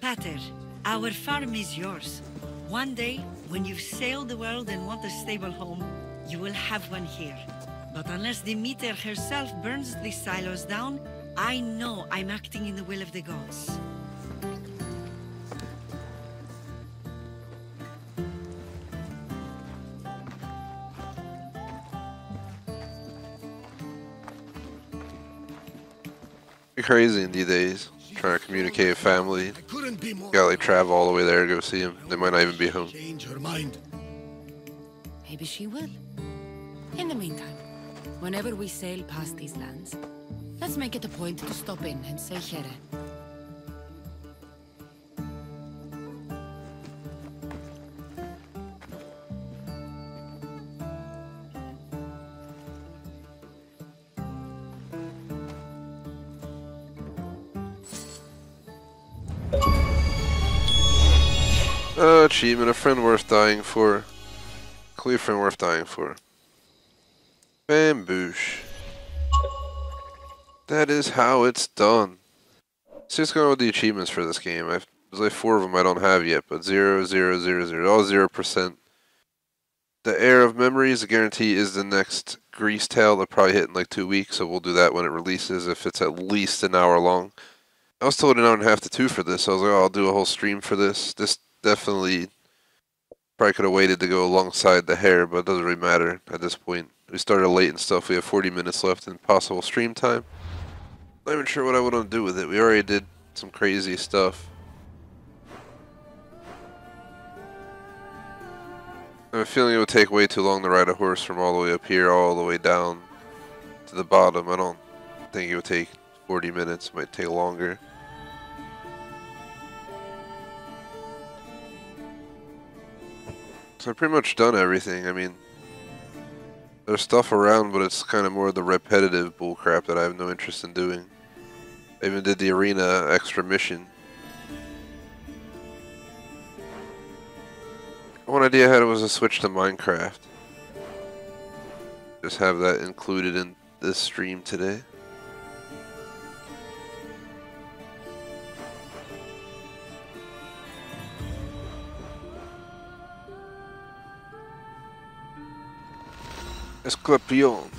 Pater, our farm is yours. One day, when you've sailed the world and want a stable home, you will have one here. But unless Demeter herself burns these silos down, I know I'm acting in the will of the gods. You're crazy in these days. Trying to communicate with family. I couldn't be more. Gotta like travel all the way there to go see them. They might not even be home. Change her mind. Maybe she will. In the meantime, whenever we sail past these lands, let's make it a point to stop in and say here. Achievement, a friend worth dying for. Clear friend worth dying for. Bamboosh. That is how it's done. Let's just go with the achievements for this game. There's like 4 of them I don't have yet, but 0, 0, 0, 0, all 0%. The Heir of Memories, a guarantee, is the next Grease Tale. They'll probably hit in like 2 weeks, so we'll do that when it releases if it's at least an hour long. I was told an hour and a half to 2 for this, so I was like, oh, I'll do a whole stream for this. This definitely probably could have waited to go alongside the hair, but it doesn't really matter at this point. We started late and stuff. We have 40 minutes left in possible stream time. Not even sure what I want to do with it. We already did some crazy stuff. I have a feeling it would take way too long to ride a horse from all the way up here all the way down to the bottom. I don't think it would take 40 minutes. It might take longer. So I've pretty much done everything. I mean, there's stuff around, but it's kind of more the repetitive bullcrap that I have no interest in doing. I even did the arena extra mission. One idea I had was to switch to Minecraft. Just have that included in this stream today. Escorpion.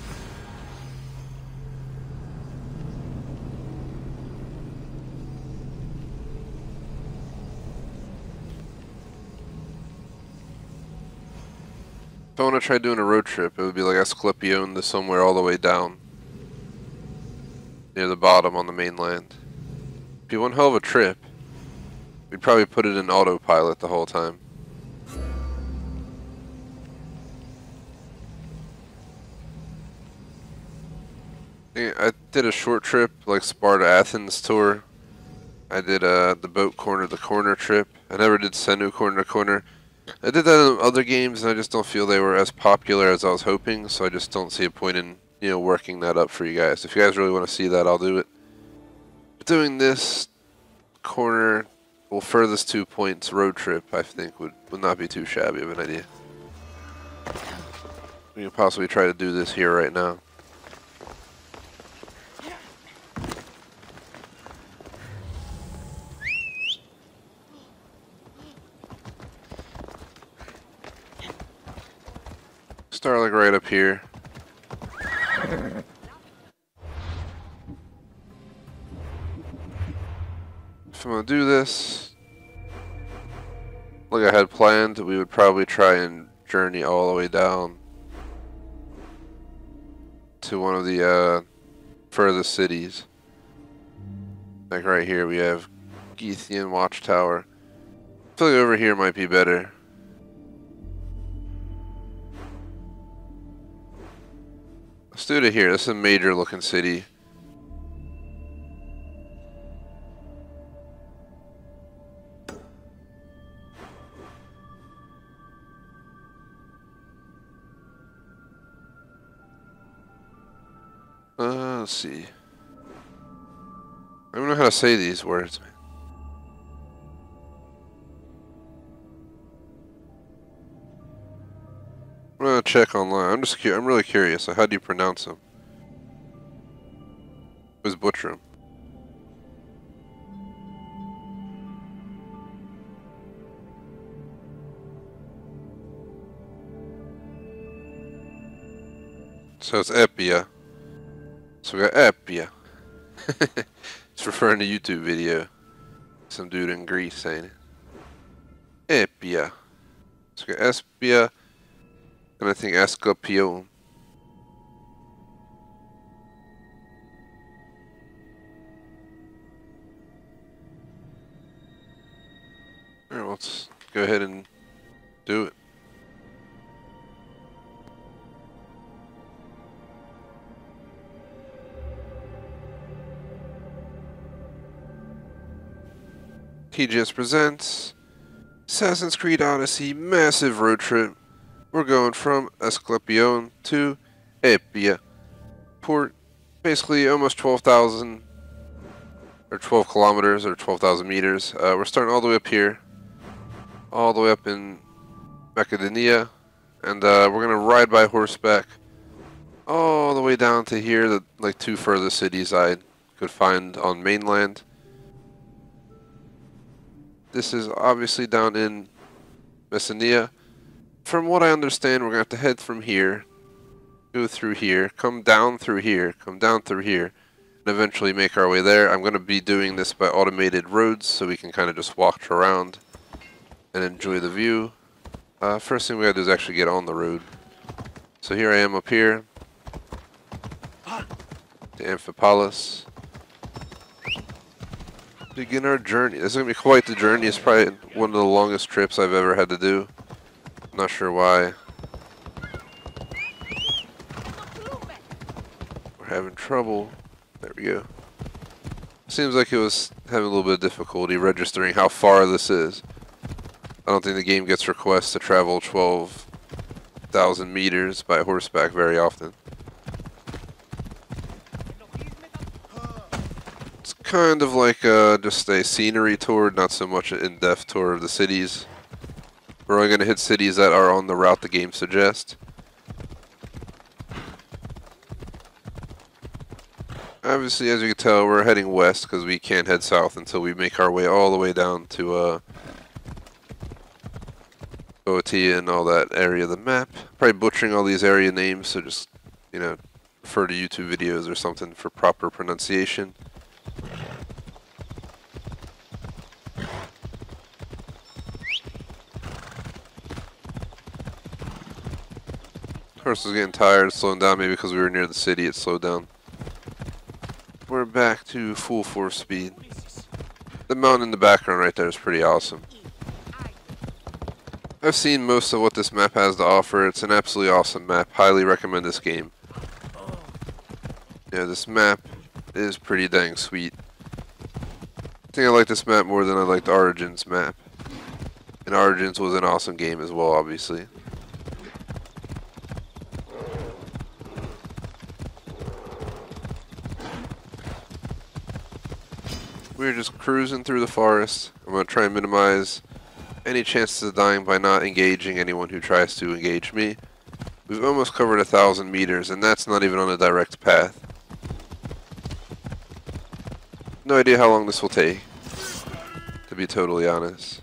If I want to try doing a road trip, it would be like Escorpion to somewhere all the way down near the bottom on the mainland. It'd be one hell of a trip. We'd probably put it in autopilot the whole time. I did a short trip, like Sparta-Athens tour. I did the boat corner to corner trip. I never did Senu corner to corner. I did that in other games, and I just don't feel they were as popular as I was hoping, so I just don't see a point in, you know, working that up for you guys. If you guys really want to see that, I'll do it. But doing this corner, well, furthest 2 points road trip, I think would not be too shabby of an idea. We can possibly try to do this here right now. Start like right up here. If I'm gonna do this, like I had planned, we would probably try and journey all the way down to one of the furthest cities. Like right here we have Geithian Watchtower. I feel like over here might be better. Let's do it here. This is a major looking city. Let's see. I don't know how to say these words, man. I'm gonna check online. I'm really curious. Like, how do you pronounce them? Who's butcher them? So it's Epia. So we got Epia. It's referring to YouTube video. Some dude in Greece saying it. Epia. So we got Espia. And I think Asclepion. Alright, let's go ahead and do it. TGS presents Assassin's Creed Odyssey massive road trip. We're going from Asclepion to Epia port, basically almost 12,000 or 12 kilometers or 12,000 meters. We're starting all the way up here, all the way up in Macedonia, and we're gonna ride by horseback all the way down to here, the like two furthest cities I could find on mainland. This is obviously down in Macedonia. From what I understand, we're going to have to head from here, go through here, come down through here, come down through here, and eventually make our way there. I'm going to be doing this by automated roads, so we can kind of just walk around and enjoy the view. First thing we got to do is actually get on the road. So here I am up here, the Amphipolis. Begin our journey. This is going to be quite the journey. It's probably one of the longest trips I've ever had to do. I'm not sure why. We're having trouble. There we go. Seems like it was having a little bit of difficulty registering how far this is. I don't think the game gets requests to travel 12,000 meters by horseback very often. Kind of like just a scenery tour, not so much an in-depth tour of the cities. We're only going to hit cities that are on the route the game suggests. Obviously, as you can tell, we're heading west because we can't head south until we make our way all the way down to Boeotia and all that area of the map. Probably butchering all these area names, so just, you know, refer to YouTube videos or something for proper pronunciation. Horse was getting tired, slowing down, maybe because we were near the city, it slowed down. We're back to full force speed. The mountain in the background right there is pretty awesome. I've seen most of what this map has to offer. It's an absolutely awesome map. Highly recommend this game. Yeah, this map is pretty dang sweet. I think I like this map more than I liked Origins map. And Origins was an awesome game as well, obviously. We're just cruising through the forest. I'm going to try and minimize any chances of dying by not engaging anyone who tries to engage me. We've almost covered 1,000 meters, and that's not even on a direct path. No idea how long this will take, to be totally honest.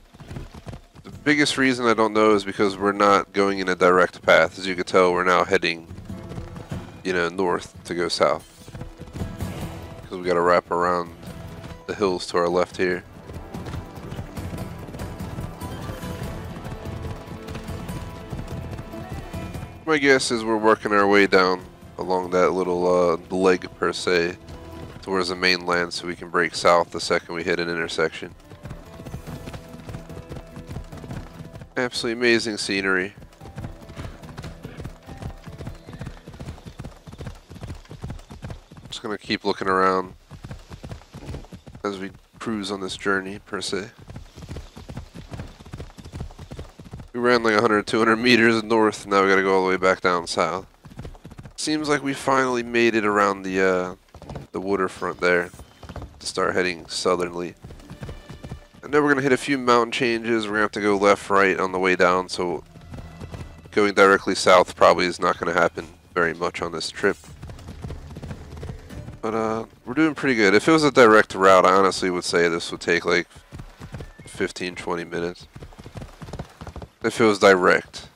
The biggest reason I don't know is because we're not going in a direct path. As you can tell, we're now heading, you know, north to go south. Because we got to wrap around the hills to our left here. My guess is we're working our way down along that little leg per se towards the mainland so we can break south the second we hit an intersection. Absolutely amazing scenery. Just gonna keep looking around as we cruise on this journey per se. We ran like 100, 200 meters north, now we gotta go all the way back down south. Seems like we finally made it around the the waterfront there to start heading southerly. And then we're going to hit a few mountain changes. We're going to have to go left, right on the way down, so going directly south probably is not going to happen very much on this trip. But we're doing pretty good. If it was a direct route, I honestly would say this would take like 15-20 minutes. If it was direct.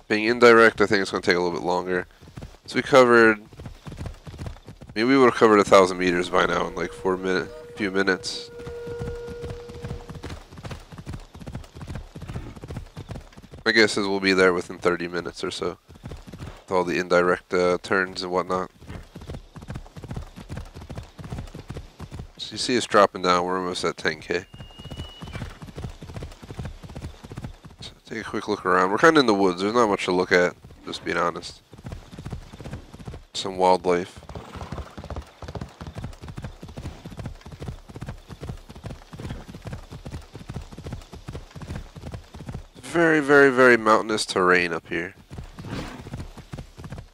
Being indirect, I think it's going to take a little bit longer. So we covered, I mean, we would have covered 1,000 meters by now in like few minutes. My guess is we'll be there within 30 minutes or so. With all the indirect turns and whatnot. So you see us dropping down, we're almost at 10K. So take a quick look around. We're kind of in the woods, there's not much to look at, just being honest. Some wildlife. Very, very, very mountainous terrain up here.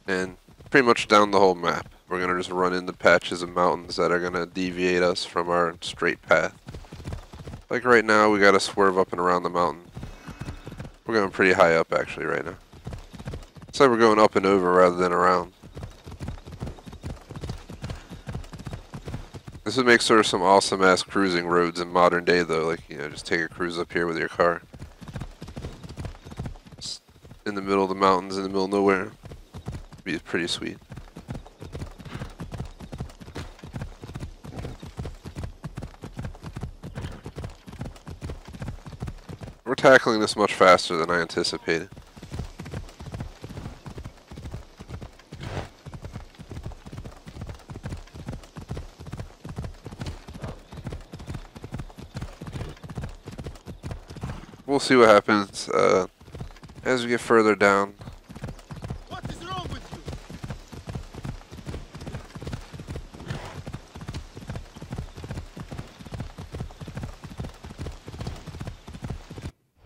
And pretty much down the whole map. We're going to just run into patches of mountains that are going to deviate us from our straight path. Like right now, we got to swerve up and around the mountain. We're going pretty high up actually right now. It's like we're going up and over rather than around. This would make sort of some awesome ass cruising roads in modern day though. Like, you know, just take a cruise up here with your car. Just in the middle of the mountains, in the middle of nowhere. Be pretty sweet. We're tackling this much faster than I anticipated. We'll see what happens as we get further down. What is wrong with you?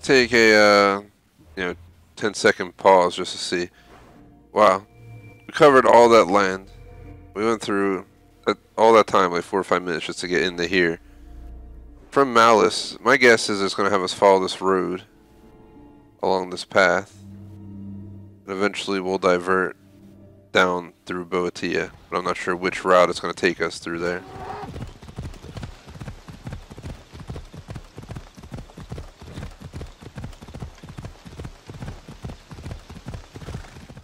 Take a 10-second pause just to see. Wow, we covered all that land. We went through all that time, like 4 or 5 minutes, just to get into here. From Malice, my guess is it's going to have us follow this road along this path. And eventually we'll divert down through Boatia, but I'm not sure which route it's going to take us through there.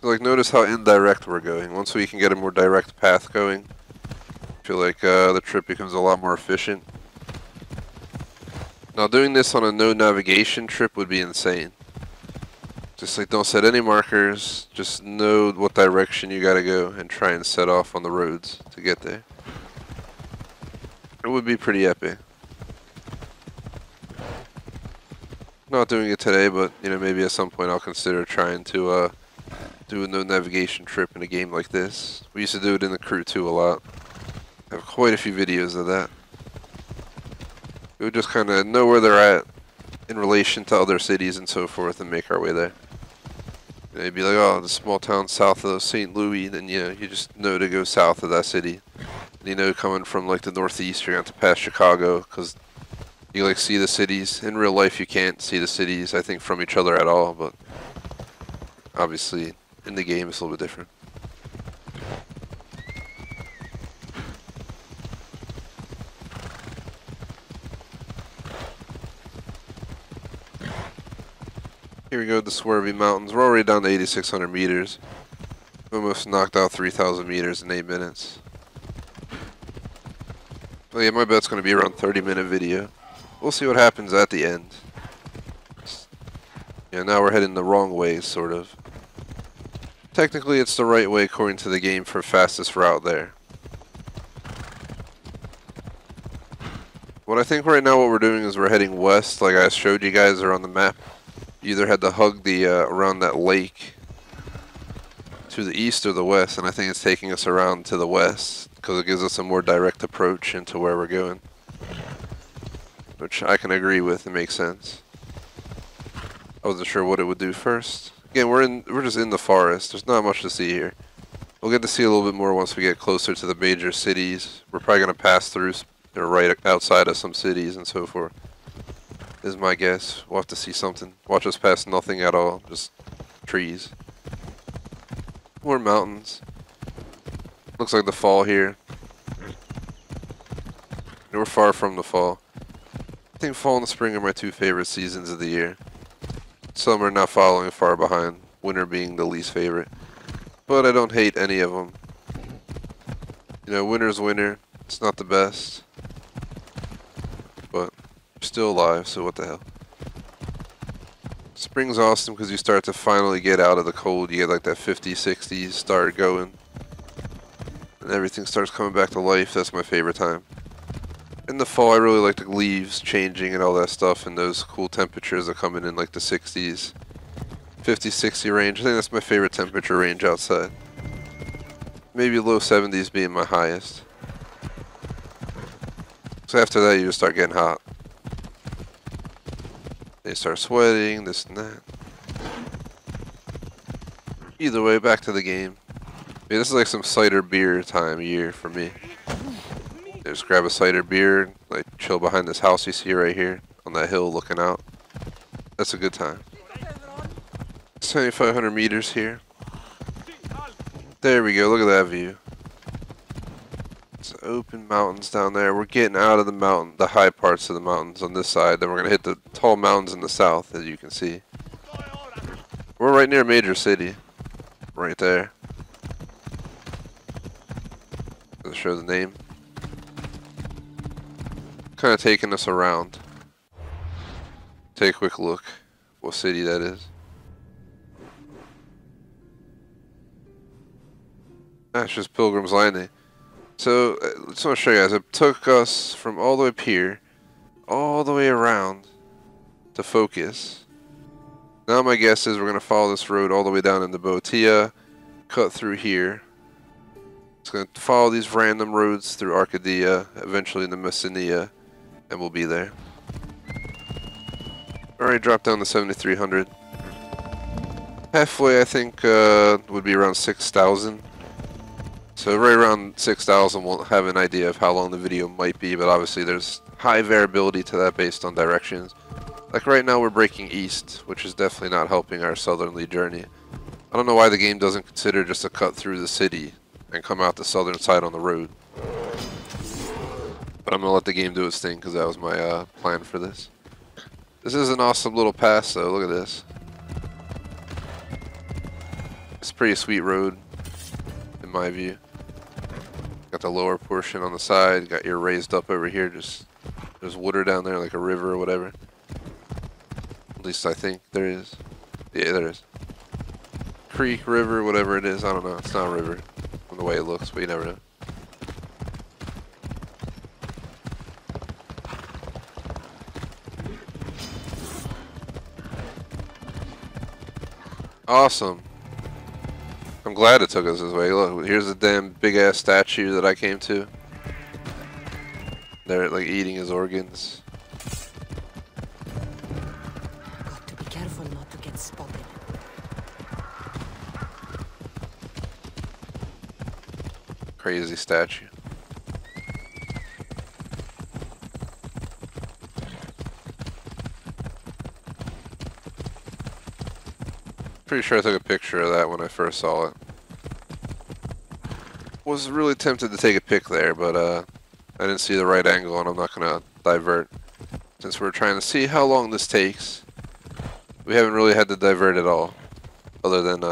Like, notice how indirect we're going. Once we can get a more direct path going, I feel like the trip becomes a lot more efficient. Now, doing this on a no navigation trip would be insane. Just like, don't set any markers, just know what direction you gotta go and try and set off on the roads to get there. It would be pretty epic. Not doing it today, but maybe at some point I'll consider trying to do a no navigation trip in a game like this. We used to do it in the Crew 2 a lot. I have quite a few videos of that. We would just kind of know where they're at in relation to other cities and so forth and make our way there. You'd be like, oh, the small town south of St. Louis, then you just know to go south of that city. And coming from like the northeast, you're going to have to pass Chicago because you like see the cities. In real life, you can't see the cities, I think, from each other at all, but obviously in the game it's a little bit different. Here we go, the swervy mountains. We're already down to 8,600 meters. Almost knocked out 3,000 meters in 8 minutes. Well, yeah, my bet's going to be around 30-minute video. We'll see what happens at the end. Yeah, now we're heading the wrong way, sort of. Technically, it's the right way according to the game for fastest route there. What I think right now what we're doing is we're heading west, like I showed you guys are on the map. You either had to hug the around that lake to the east or the west, and I think it's taking us around to the west because it gives us a more direct approach into where we're going, which I can agree with. It makes sense. I wasn't sure what it would do first. Again, we're just in the forest. There's not much to see here. We'll get to see a little bit more once we get closer to the major cities. We're probably going to pass through right outside of some cities and so forth. Is my guess. We'll have to see something. Watch us pass nothing at all. Just trees. More mountains. Looks like the fall here. We're far from the fall. I think fall and spring are my two favorite seasons of the year. Summer not following far behind. Winter being the least favorite. But I don't hate any of them. You know, winter's winter. It's not the best. But I'm still alive, so what the hell. Spring's awesome because you start to finally get out of the cold. You get like that 50s, 60s start going. And everything starts coming back to life. That's my favorite time. In the fall, I really like the leaves changing and all that stuff, and those cool temperatures that come in like the 60s, 50, 60 range. I think that's my favorite temperature range outside. Maybe low 70s being my highest. So after that, you just start getting hot. They start sweating, this and that. Either way, back to the game. Yeah, this is like some cider beer time of year for me. Just grab a cider beer, like chill behind this house you see right here on that hill looking out. That's a good time. 7,500 meters here. There we go, look at that view. It's open mountains down there. We're getting out of the mountain, the high parts of the mountains on this side. Then we're gonna hit the tall mountains in the south, as you can see. We're right near a major city. Right there. Does it show the name? Kind of taking us around. Take a quick look what city that is. That's just Pilgrim's Landing. So I just want to show you guys, it took us from all the way up here all the way around to focus. Now my guess is we're going to follow this road all the way down into Boeotia, cut through here. It's going to follow these random roads through Arcadia, eventually into Messenia. And we'll be there. Alright, drop down to 7,300. Halfway, I think, would be around 6,000. So right around 6,000, we'll have an idea of how long the video might be, but obviously there's high variability to that based on directions. Like right now, we're breaking east, which is definitely not helping our southerly journey. I don't know why the game doesn't consider just a cut through the city and come out the southern side on the road. But I'm going to let the game do its thing because that was my plan for this. This is an awesome little pass though, look at this. It's a pretty sweet road, in my view. Got the lower portion on the side, got your raised up over here, just there's water down there like a river or whatever. At least I think there is. Yeah, there is. Creek, river, whatever it is, I don't know. It's not a river from the way it looks, but you never know. Awesome. I'm glad it took us this way. Look, here's the damn big ass statue that I came to. They're like eating his organs. Got to be careful not to get spotted. Crazy statue. Pretty sure I took a picture of that when I first saw it. Was really tempted to take a pic there, but I didn't see the right angle and I'm not gonna divert. Since we're trying to see how long this takes, we haven't really had to divert at all. Other than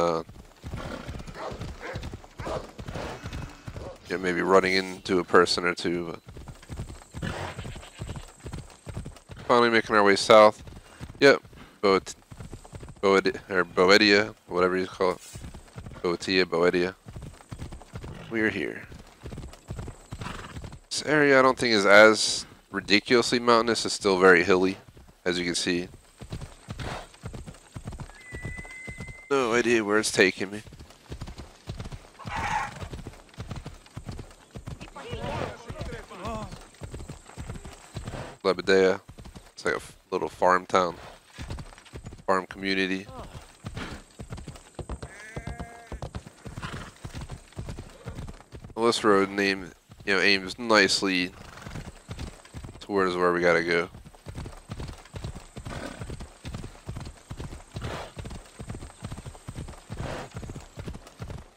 yeah, maybe running into a person or two. But finally making our way south. Yep, Boeotia, whatever you call it. Boeotia. We are here. This area I don't think is as ridiculously mountainous. It's still very hilly, as you can see. No idea where it's taking me. Lebedea. It's like a little farm town. Farm community. Well, this road aims nicely towards where we gotta go.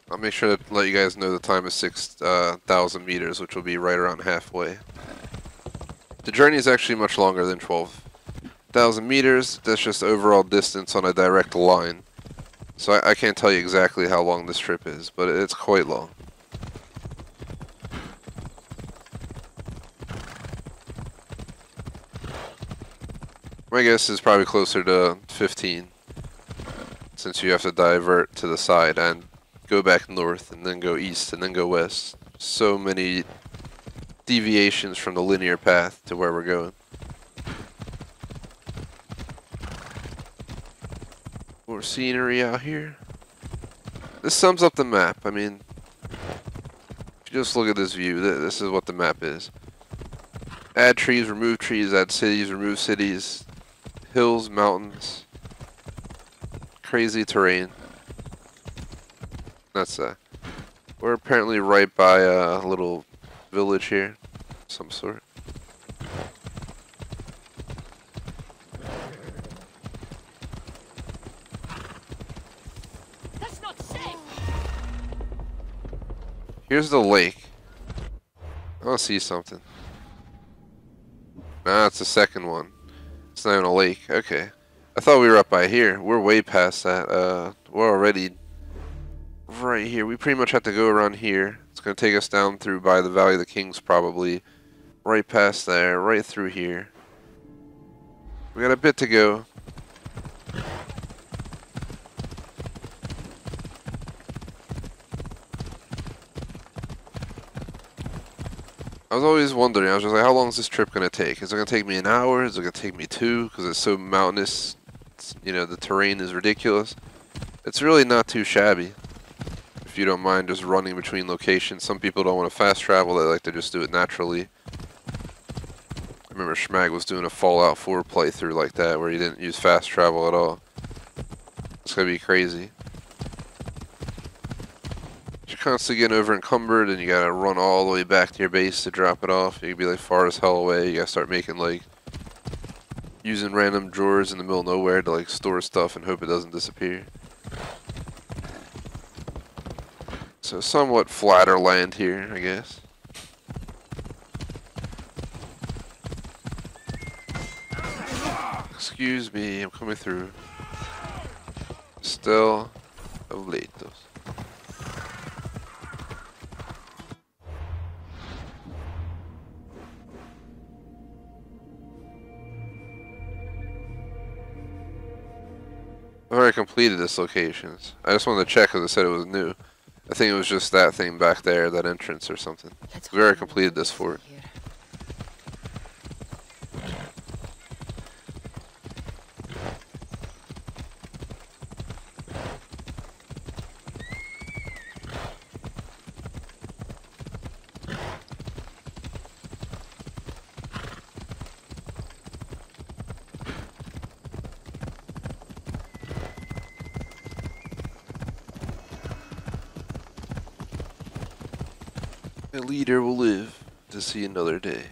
I'll make sure to let you guys know the time is 6,000 meters, which will be right around halfway. The journey is actually much longer than 12,000 meters. That's just overall distance on a direct line. So I can't tell you exactly how long this trip is, but it's quite long. My guess is probably closer to 15, since you have to divert to the side and go back north and then go east and then go west. So many deviations from the linear path to where we're going. More scenery out here. This sums up the map. I mean, if you just look at this view, this is what the map is. Add trees, remove trees, add cities, remove cities. Hills, mountains, crazy terrain. That's we're apparently right by a little village here, of some sort. That's not safe. Here's the lake. I want to see something. Nah, it's the second one. It's not even a lake. Okay. I thought we were up by here. We're way past that. We're already right here. We pretty much have to go around here. It's going to take us down through by the Valley of the Kings probably. Right past there. Right through here. We got a bit to go. I was always wondering, I was just like, how long is this trip going to take? Is it going to take me an hour? Is it going to take me 2? Because it's so mountainous. The terrain is ridiculous. It's really not too shabby. If you don't mind just running between locations. Some people don't want to fast travel. They like to just do it naturally. I remember Schmag was doing a Fallout 4 playthrough like that where he didn't use fast travel at all. It's going to be crazy. You're constantly getting over encumbered and you gotta run all the way back to your base to drop it off. You can be like far as hell away. You gotta start making like using random drawers in the middle of nowhere to like store stuff and hope it doesn't disappear. So somewhat flatter land here, I guess. Excuse me, I'm coming through. Still Obletos. I've already completed this locations. I just wanted to check because it said it was new. I think it was just that thing back there, that entrance or something. We already completed this fort. A leader will live to see another day.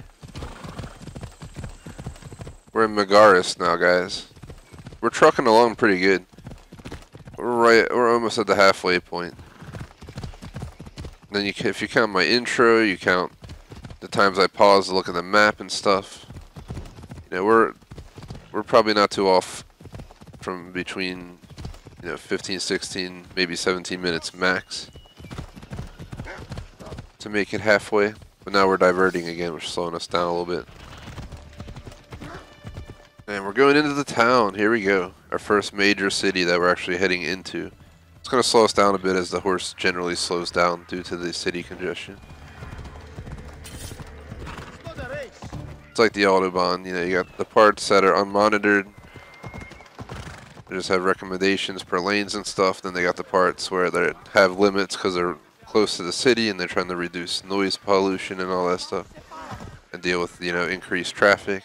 We're in Megaris now, guys. We're trucking along pretty good. We're almost at the halfway point. Then if you count my intro, you count the times I pause to look at the map and stuff. We're probably not too off from between 15, 16, maybe 17 minutes max to make it halfway, but now we're diverting again, which is slowing us down a little bit. And we're going into the town. Here we go. Our first major city that we're actually heading into. It's going to slow us down a bit as the horse generally slows down due to the city congestion. It's like the Autobahn, you got the parts that are unmonitored. They just have recommendations per lanes and stuff. Then they got the parts where they have limits because they're close to the city and they're trying to reduce noise pollution and all that stuff and deal with increased traffic.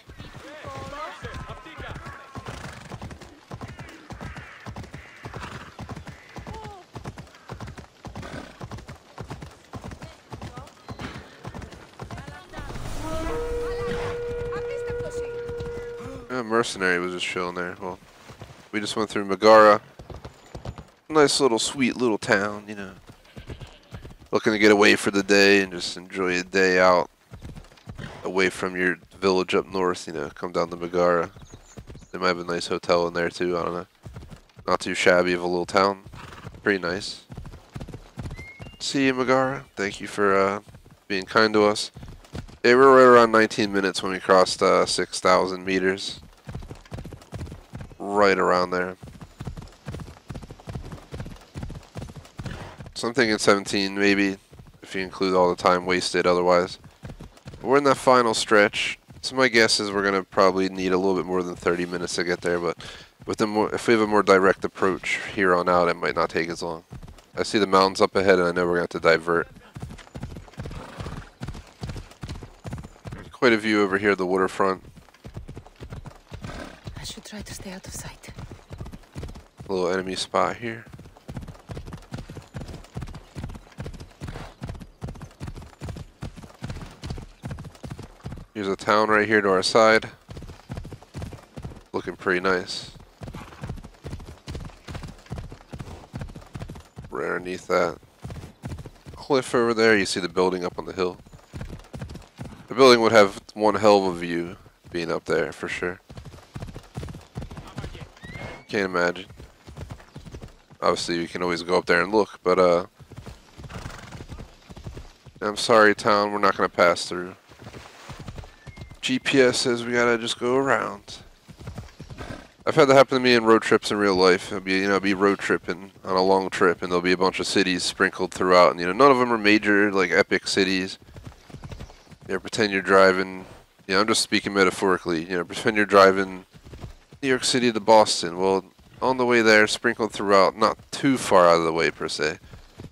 A mercenary was just chilling there. Well, we just went through Megara. Nice little sweet little town, you know. Looking to get away for the day and just enjoy a day out away from your village up north, you know, come down to Megara. They might have a nice hotel in there too, I don't know. Not too shabby of a little town. Pretty nice. See you, Megara. Thank you for being kind to us. Yeah, we were right around 19 minutes when we crossed 6,000 meters. Right around there. So I'm thinking 17 maybe, if you include all the time wasted otherwise. We're in that final stretch. So my guess is we're going to probably need a little bit more than 30 minutes to get there, but with if we have a more direct approach here on out, it might not take as long. I see the mountains up ahead and I know we're going to have to divert. Quite a view over here at the waterfront. I should try to stay out of sight. A little enemy spot here. Here's a town right here to our side. Looking pretty nice. Right underneath that cliff over there, you see the building up on the hill. The building would have one hell of a view being up there for sure. Can't imagine. Obviously we can always go up there and look, but I'm sorry town, we're not gonna pass through. GPS says we gotta just go around. I've had that happen to me in road trips in real life. It'll be, you know, be road tripping on a long trip, and there'll be a bunch of cities sprinkled throughout, and you know, none of them are major, like epic cities. You know, pretend you're driving. You know, I'm just speaking metaphorically. You know, pretend you're driving New York City to Boston. Well, on the way there, sprinkled throughout, not too far out of the way per se.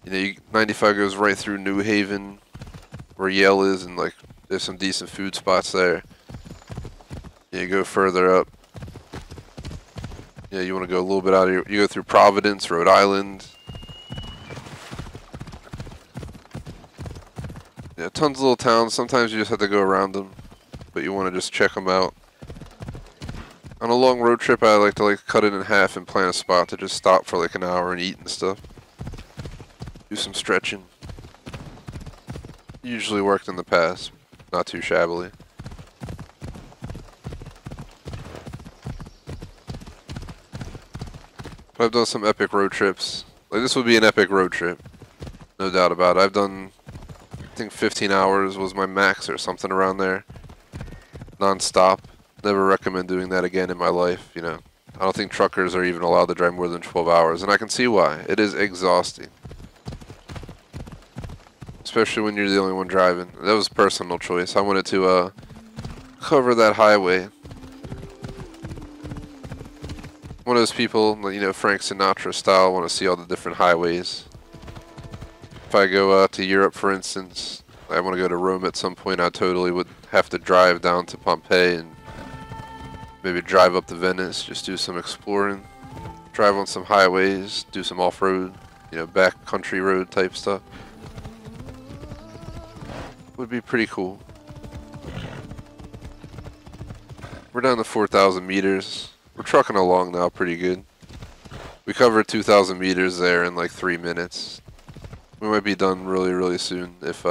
You know, 95 goes right through New Haven, where Yale is, and like there's some decent food spots there. You go further up. Yeah, you want to go a little bit out of here. You go through Providence, Rhode Island. Yeah, tons of little towns. Sometimes you just have to go around them, but you want to just check them out. On a long road trip, I like to cut it in half and plan a spot to just stop for like an hour and eat and stuff. Do some stretching. Usually worked in the past, not too shabbily. I've done some epic road trips. Like this would be an epic road trip, no doubt about it. I've done, I think 15 hours was my max or something around there, non-stop. Never recommend doing that again in my life. You know, I don't think truckers are even allowed to drive more than 12 hours, and I can see why. It is exhausting, especially when you're the only one driving. That was a personal choice. I wanted to cover that highway. One of those people, you know, Frank Sinatra style, want to see all the different highways. If I go to Europe, for instance, I want to go to Rome at some point, I totally would have to drive down to Pompeii and maybe drive up to Venice, just do some exploring, drive on some highways, do some off-road, you know, back country road type stuff. Would be pretty cool. We're down to 4,000 meters. We're trucking along now pretty good. We covered 2,000 meters there in like 3 minutes. We might be done really, really soon if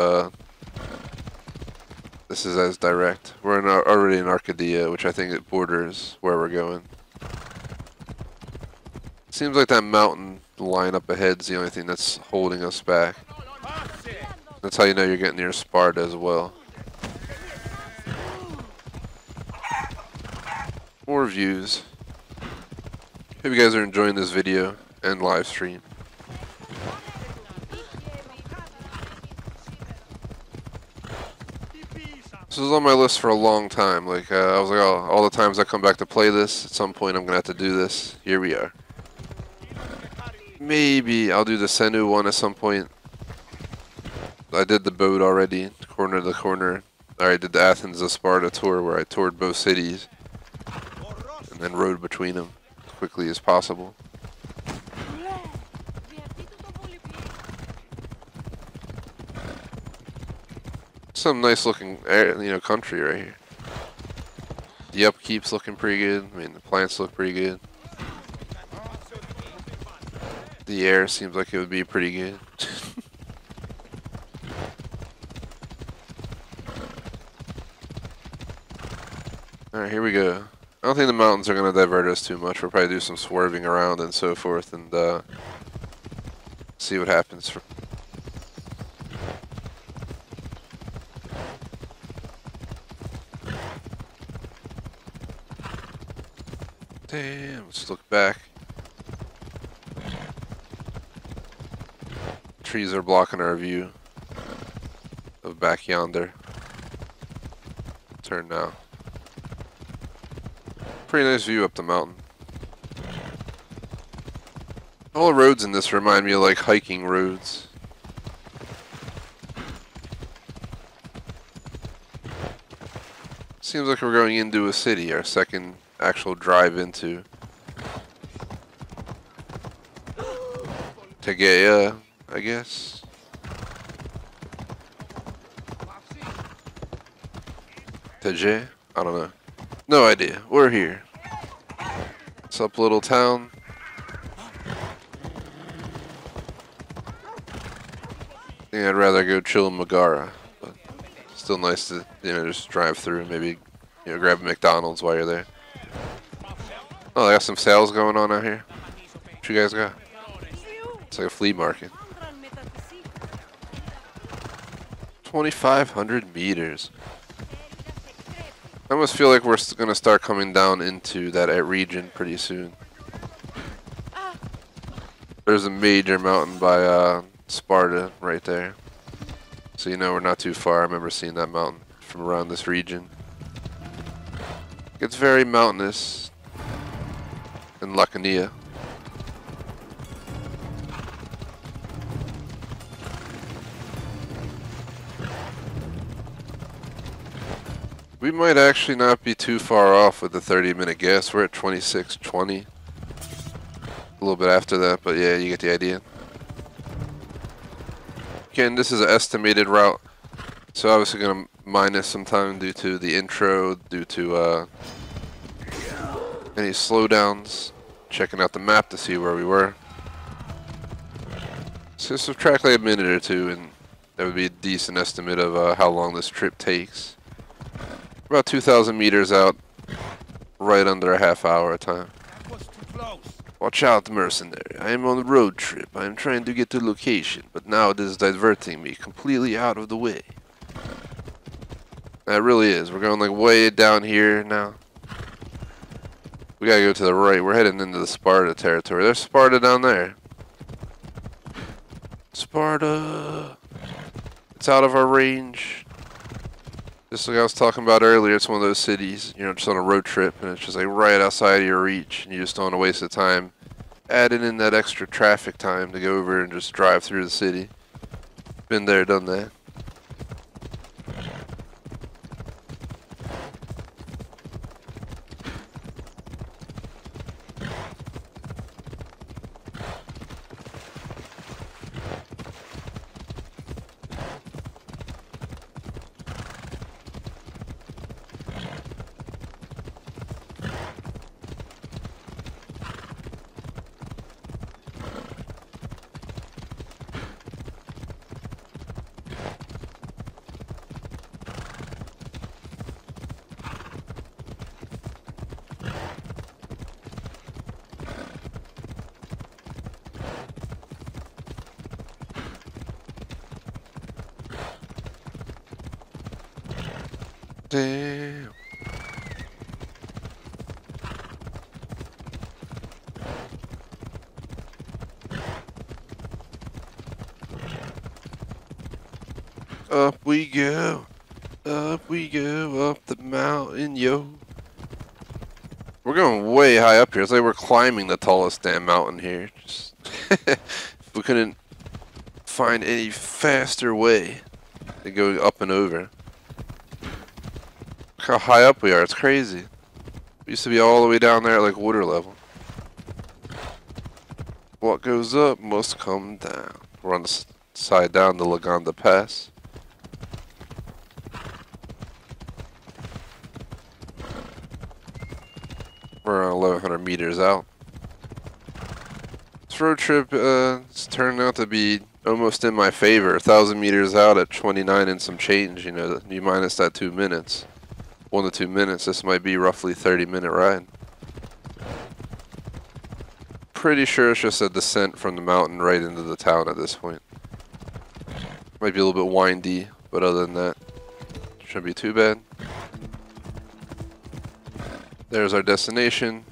this is as direct. We're already in Arcadia, which I think it borders where we're going. Seems like that mountain line up ahead is the only thing that's holding us back. That's how you know you're getting near Sparta as well. More views. Hope you guys are enjoying this video and live stream. This was on my list for a long time. Like I was like, oh, all the times I come back to play this, at some point I'm gonna have to do this. Here we are. Maybe I'll do the Senu one at some point. I did the boat already, corner to corner. I did the Athens to Sparta tour where I toured both cities and then rode between them as quickly as possible. Some nice looking, you know, country right here. The upkeep's looking pretty good. I mean, the plants look pretty good. The air seems like it would be pretty good. Alright, here we go. I don't think the mountains are going to divert us too much. We'll probably do some swerving around and so forth and see what happens. Damn, let's look back. Trees are blocking our view of back yonder. Turn now. Pretty nice view up the mountain. All the roads in this remind me of like hiking roads. Seems like we're going into a city, our second actual drive into Tegea, I guess. Tegea? I don't know. No idea. We're here. What's up, little town? I think I'd rather go chill in Megara, but still nice to, you know, just drive through and maybe, you know, grab a McDonald's while you're there. Oh, they got some sales going on out here. What you guys got? It's like a flea market. 2,500 meters. I almost feel like we're going to start coming down into that region pretty soon. There's a major mountain by Sparta right there. So you know we're not too far. I remember seeing that mountain from around this region. It's very mountainous in Laconia. We might actually not be too far off with the 30-minute guess. We're at 26:20. A little bit after that, but yeah, you get the idea. Again, this is an estimated route, so obviously going to minus some time due to the intro, due to any slowdowns. Checking out the map to see where we were. So subtract like a minute or two, and that would be a decent estimate of how long this trip takes. About 2,000 meters out, right under a half hour of time. Watch out, mercenary. I am on a road trip. I am trying to get to location, but now it is diverting me completely out of the way. That really is. We're going like way down here now. We gotta go to the right. We're heading into the Sparta territory. There's Sparta down there. Sparta! It's out of our range. Just like I was talking about earlier, it's one of those cities, you know, just on a road trip, and it's just like right outside of your reach, and you just don't want to waste the time adding in that extra traffic time to go over and just drive through the city. Been there, done that. Damn. Up we go. Up we go. Up the mountain, yo. We're going way high up here. It's like we're climbing the tallest damn mountain here. Just we couldn't find any faster way to go up and over. Look how high up we are. It's crazy. We used to be all the way down there at like water level. What goes up must come down. We're on the side down the Laganda Pass. . We're around 1,100 meters out. This road trip it's turned out to be almost in my favor. 1,000 meters out at 29 and some change. You know, you minus that 2 minutes. 1 to 2 minutes. This might be roughly 30-minute ride. Pretty sure it's just a descent from the mountain right into the town at this point. Might be a little bit windy, but other than that, shouldn't be too bad. There's our destination.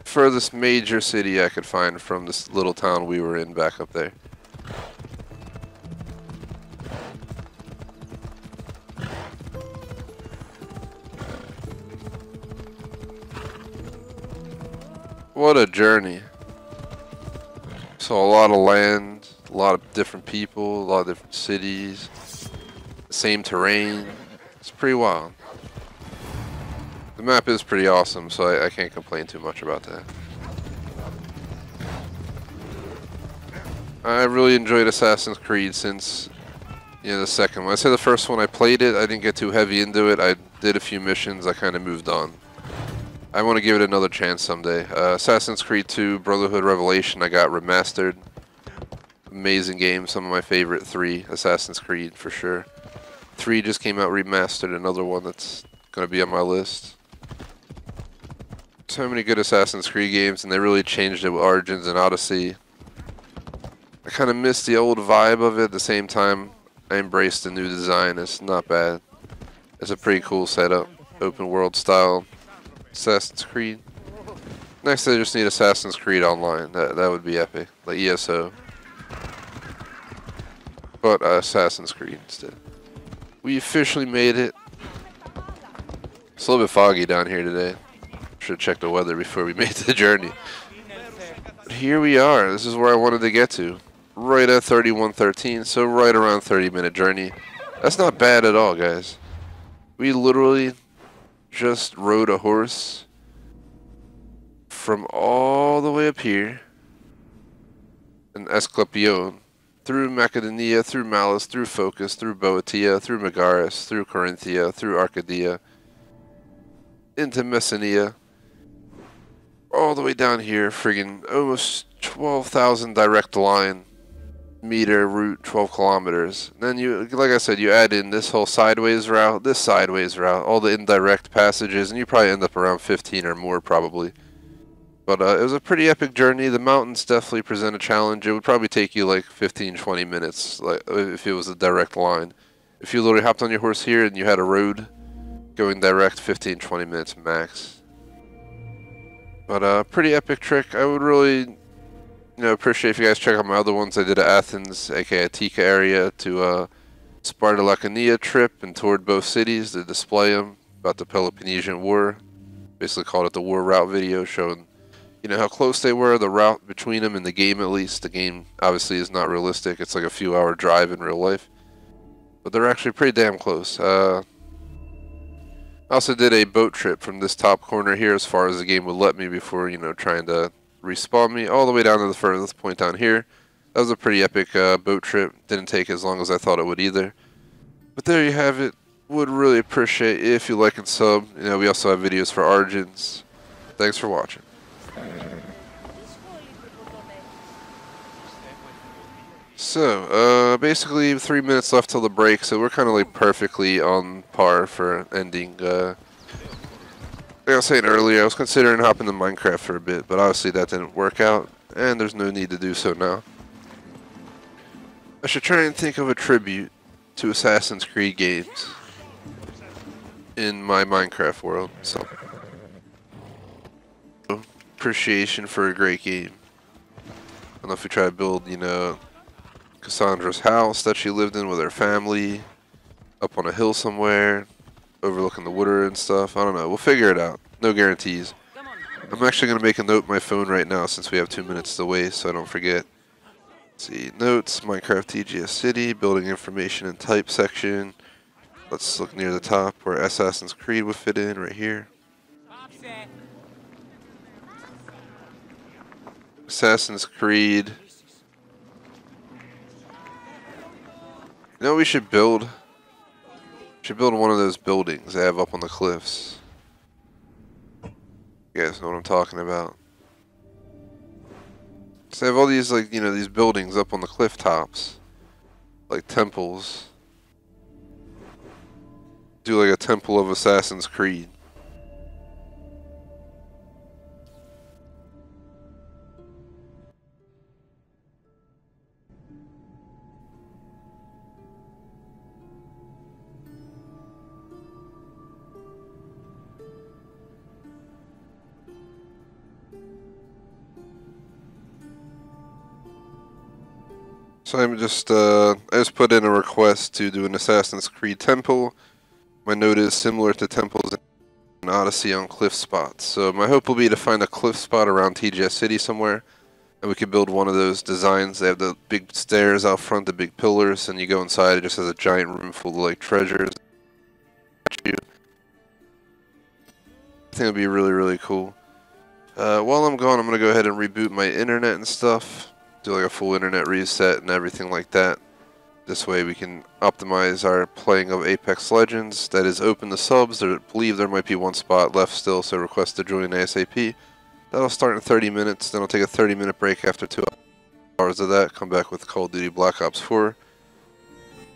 Furthest major city I could find from this little town we were in back up there. What a journey. Saw a lot of land, a lot of different people, a lot of different cities, same terrain. It's pretty wild. The map is pretty awesome, so I can't complain too much about that. I really enjoyed Assassin's Creed since, you know, the second one. I say the first one I played it, I didn't get too heavy into it. I did a few missions, I kind of moved on. I want to give it another chance someday. Assassin's Creed 2, Brotherhood Revelation, I got remastered. Amazing game, some of my favorite 3 Assassin's Creed for sure. 3 just came out remastered, another one that's going to be on my list. So many good Assassin's Creed games, and they really changed it with Origins and Odyssey. I kind of missed the old vibe of it. At the same time, I embraced the new design. It's not bad. It's a pretty cool setup. Open world style Assassin's Creed. Next, I just need Assassin's Creed Online. That would be epic. Like ESO. But Assassin's Creed instead. We officially made it. It's a little bit foggy down here today. Should check the weather before we made the journey. But here we are. This is where I wanted to get to. Right at 31:13, so right around 30-minute journey. That's not bad at all, guys. We literally just rode a horse from all the way up here in Escalapion, through Macedonia, through Malus, through Phocis, through Boeotia, through Megaris, through Corinthia, through Arcadia, into Messenia, all the way down here, friggin' almost 12,000 direct line meter route, 12 kilometers. And then you, like I said, you add in this whole sideways route, this sideways route, all the indirect passages, and you probably end up around 15 or more probably. But it was a pretty epic journey. The mountains definitely present a challenge. It would probably take you like 15-20 minutes, like if it was a direct line. If you literally hopped on your horse here and you had a road going direct, 15-20 minutes max. But pretty epic trick. I would really, appreciate if you guys check out my other ones. I did an Athens, aka Attica area, to Sparta Laconia trip and toured both cities to display them about the Peloponnesian War. Basically called it the War Route video, showing how close they were, the route between them in the game at least. The game obviously is not realistic. It's like a few hour drive in real life. But they're actually pretty damn close. I also did a boat trip from this top corner here as far as the game would let me before, trying to respawn me all the way down to the furthest point down here. That was a pretty epic boat trip. Didn't take as long as I thought it would either. But there you have it. Would really appreciate if you like and sub. We also have videos for Origins. Thanks for watching. So, basically 3 minutes left till the break, so we're kind of like perfectly on par for ending. Like I was saying earlier, I was considering hopping to Minecraft for a bit, but obviously that didn't work out, and there's no need to do so now. I should try and think of a tribute to Assassin's Creed games in my Minecraft world. So, appreciation for a great game. I don't know if we try to build, Cassandra's house that she lived in with her family up on a hill somewhere, overlooking the water and stuff. I don't know. We'll figure it out. No guarantees. I'm actually going to make a note on my phone right now since we have 2 minutes to waste so I don't forget. Let's see. Notes, Minecraft TGS City, building information and type section. Let's look near the top where Assassin's Creed would fit in right here. Assassin's Creed. We should build. One of those buildings they have up on the cliffs. You guys know what I'm talking about. So they have all these, like, you know, these buildings up on the cliff tops. Like temples. Do like a temple of Assassin's Creed. So I just put in a request to do an Assassin's Creed temple. My note is similar to temples in Odyssey on cliff spots. So my hope will be to find a cliff spot around TGS City somewhere, and we could build one of those designs. They have the big stairs out front, the big pillars, and you go inside, it just has a giant room full of like treasures. I think it'd be really, really cool. While I'm gone, I'm gonna go ahead and reboot my internet and stuff. Do like a full internet reset and everything like that. This way we can optimize our playing of Apex Legends. That is open to subs. I believe there might be one spot left still, so request to join ASAP. That'll start in 30 minutes, then I'll take a 30-minute break after 2 hours of that, come back with Call of Duty Black Ops 4.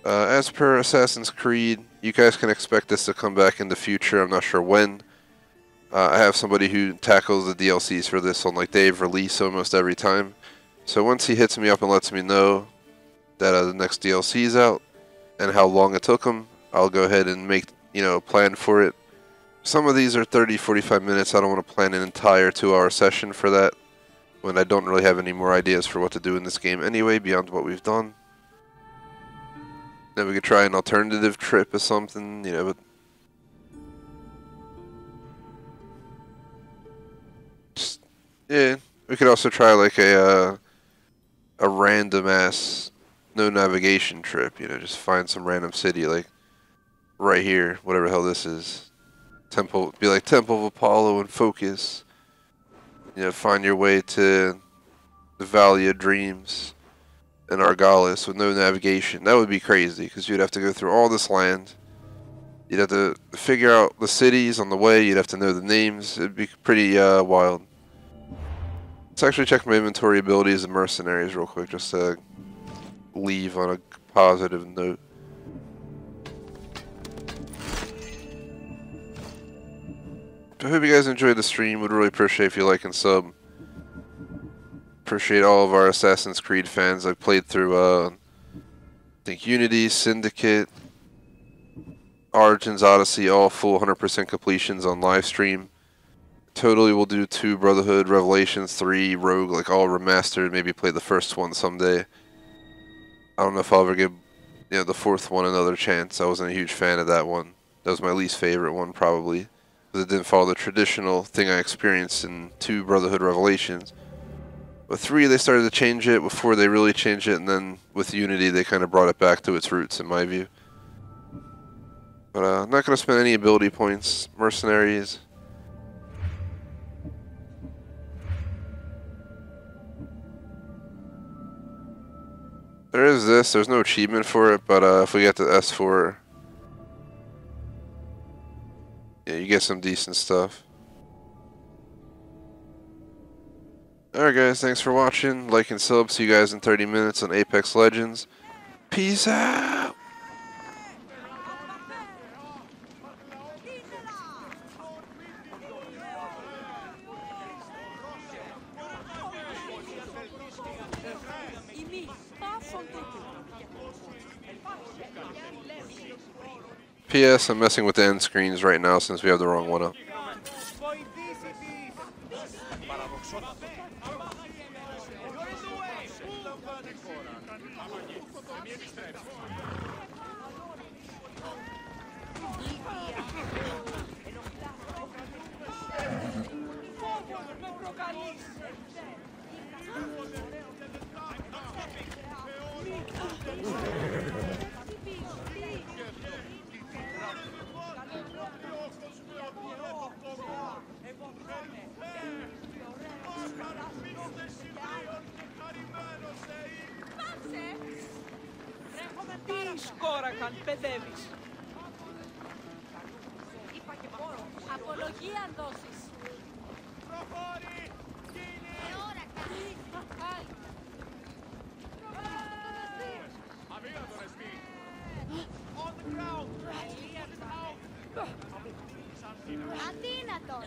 As per Assassin's Creed, you guys can expect this to come back in the future, I'm not sure when. I have somebody who tackles the DLCs for this on like day of release almost every time. So once he hits me up and lets me know that the next DLC is out and how long it took him, I'll go ahead and make, you know, a plan for it. Some of these are 30-45 minutes. I don't want to plan an entire 2-hour session for that when I don't really have any more ideas for what to do in this game anyway beyond what we've done. Then we could try an alternative trip or something, you know, but just, yeah, we could also try like a random ass no navigation trip, you know, just find some random city like right here, whatever the hell this is. Temple, be like Temple of Apollo and focus. You know, find your way to the Valley of Dreams and Argalis with no navigation. That would be crazy because you'd have to go through all this land. You'd have to figure out the cities on the way. You'd have to know the names. It'd be pretty wild. Let's actually check my inventory abilities and mercenaries real quick just to leave on a positive note. I hope you guys enjoyed the stream. Would really appreciate if you like and sub. Appreciate all of our Assassin's Creed fans. I've played through, I think Unity, Syndicate, Origins, Odyssey, all full 100% completions on live stream. Totally will do 2 Brotherhood, Revelations, 3 Rogue, like all remastered. Maybe play the first one someday. I don't know if I'll ever give, you know, the 4th one another chance. I wasn't a huge fan of that one. That was my least favorite one probably. It didn't follow the traditional thing I experienced in 2 Brotherhood Revelations. With 3 they started to change it, with 4 they really changed it, and then with Unity they kind of brought it back to its roots in my view. But I'm not going to spend any ability points. Mercenaries. There is this, there's no achievement for it, but if we get to S4... yeah, you get some decent stuff. Alright guys, thanks for watching. Like and sub. See you guys in 30 minutes on Apex Legends. Peace out! P.S. I'm messing with the end screens right now since we have the wrong one up. Απολογία αν δώσεις. Αδύνατος!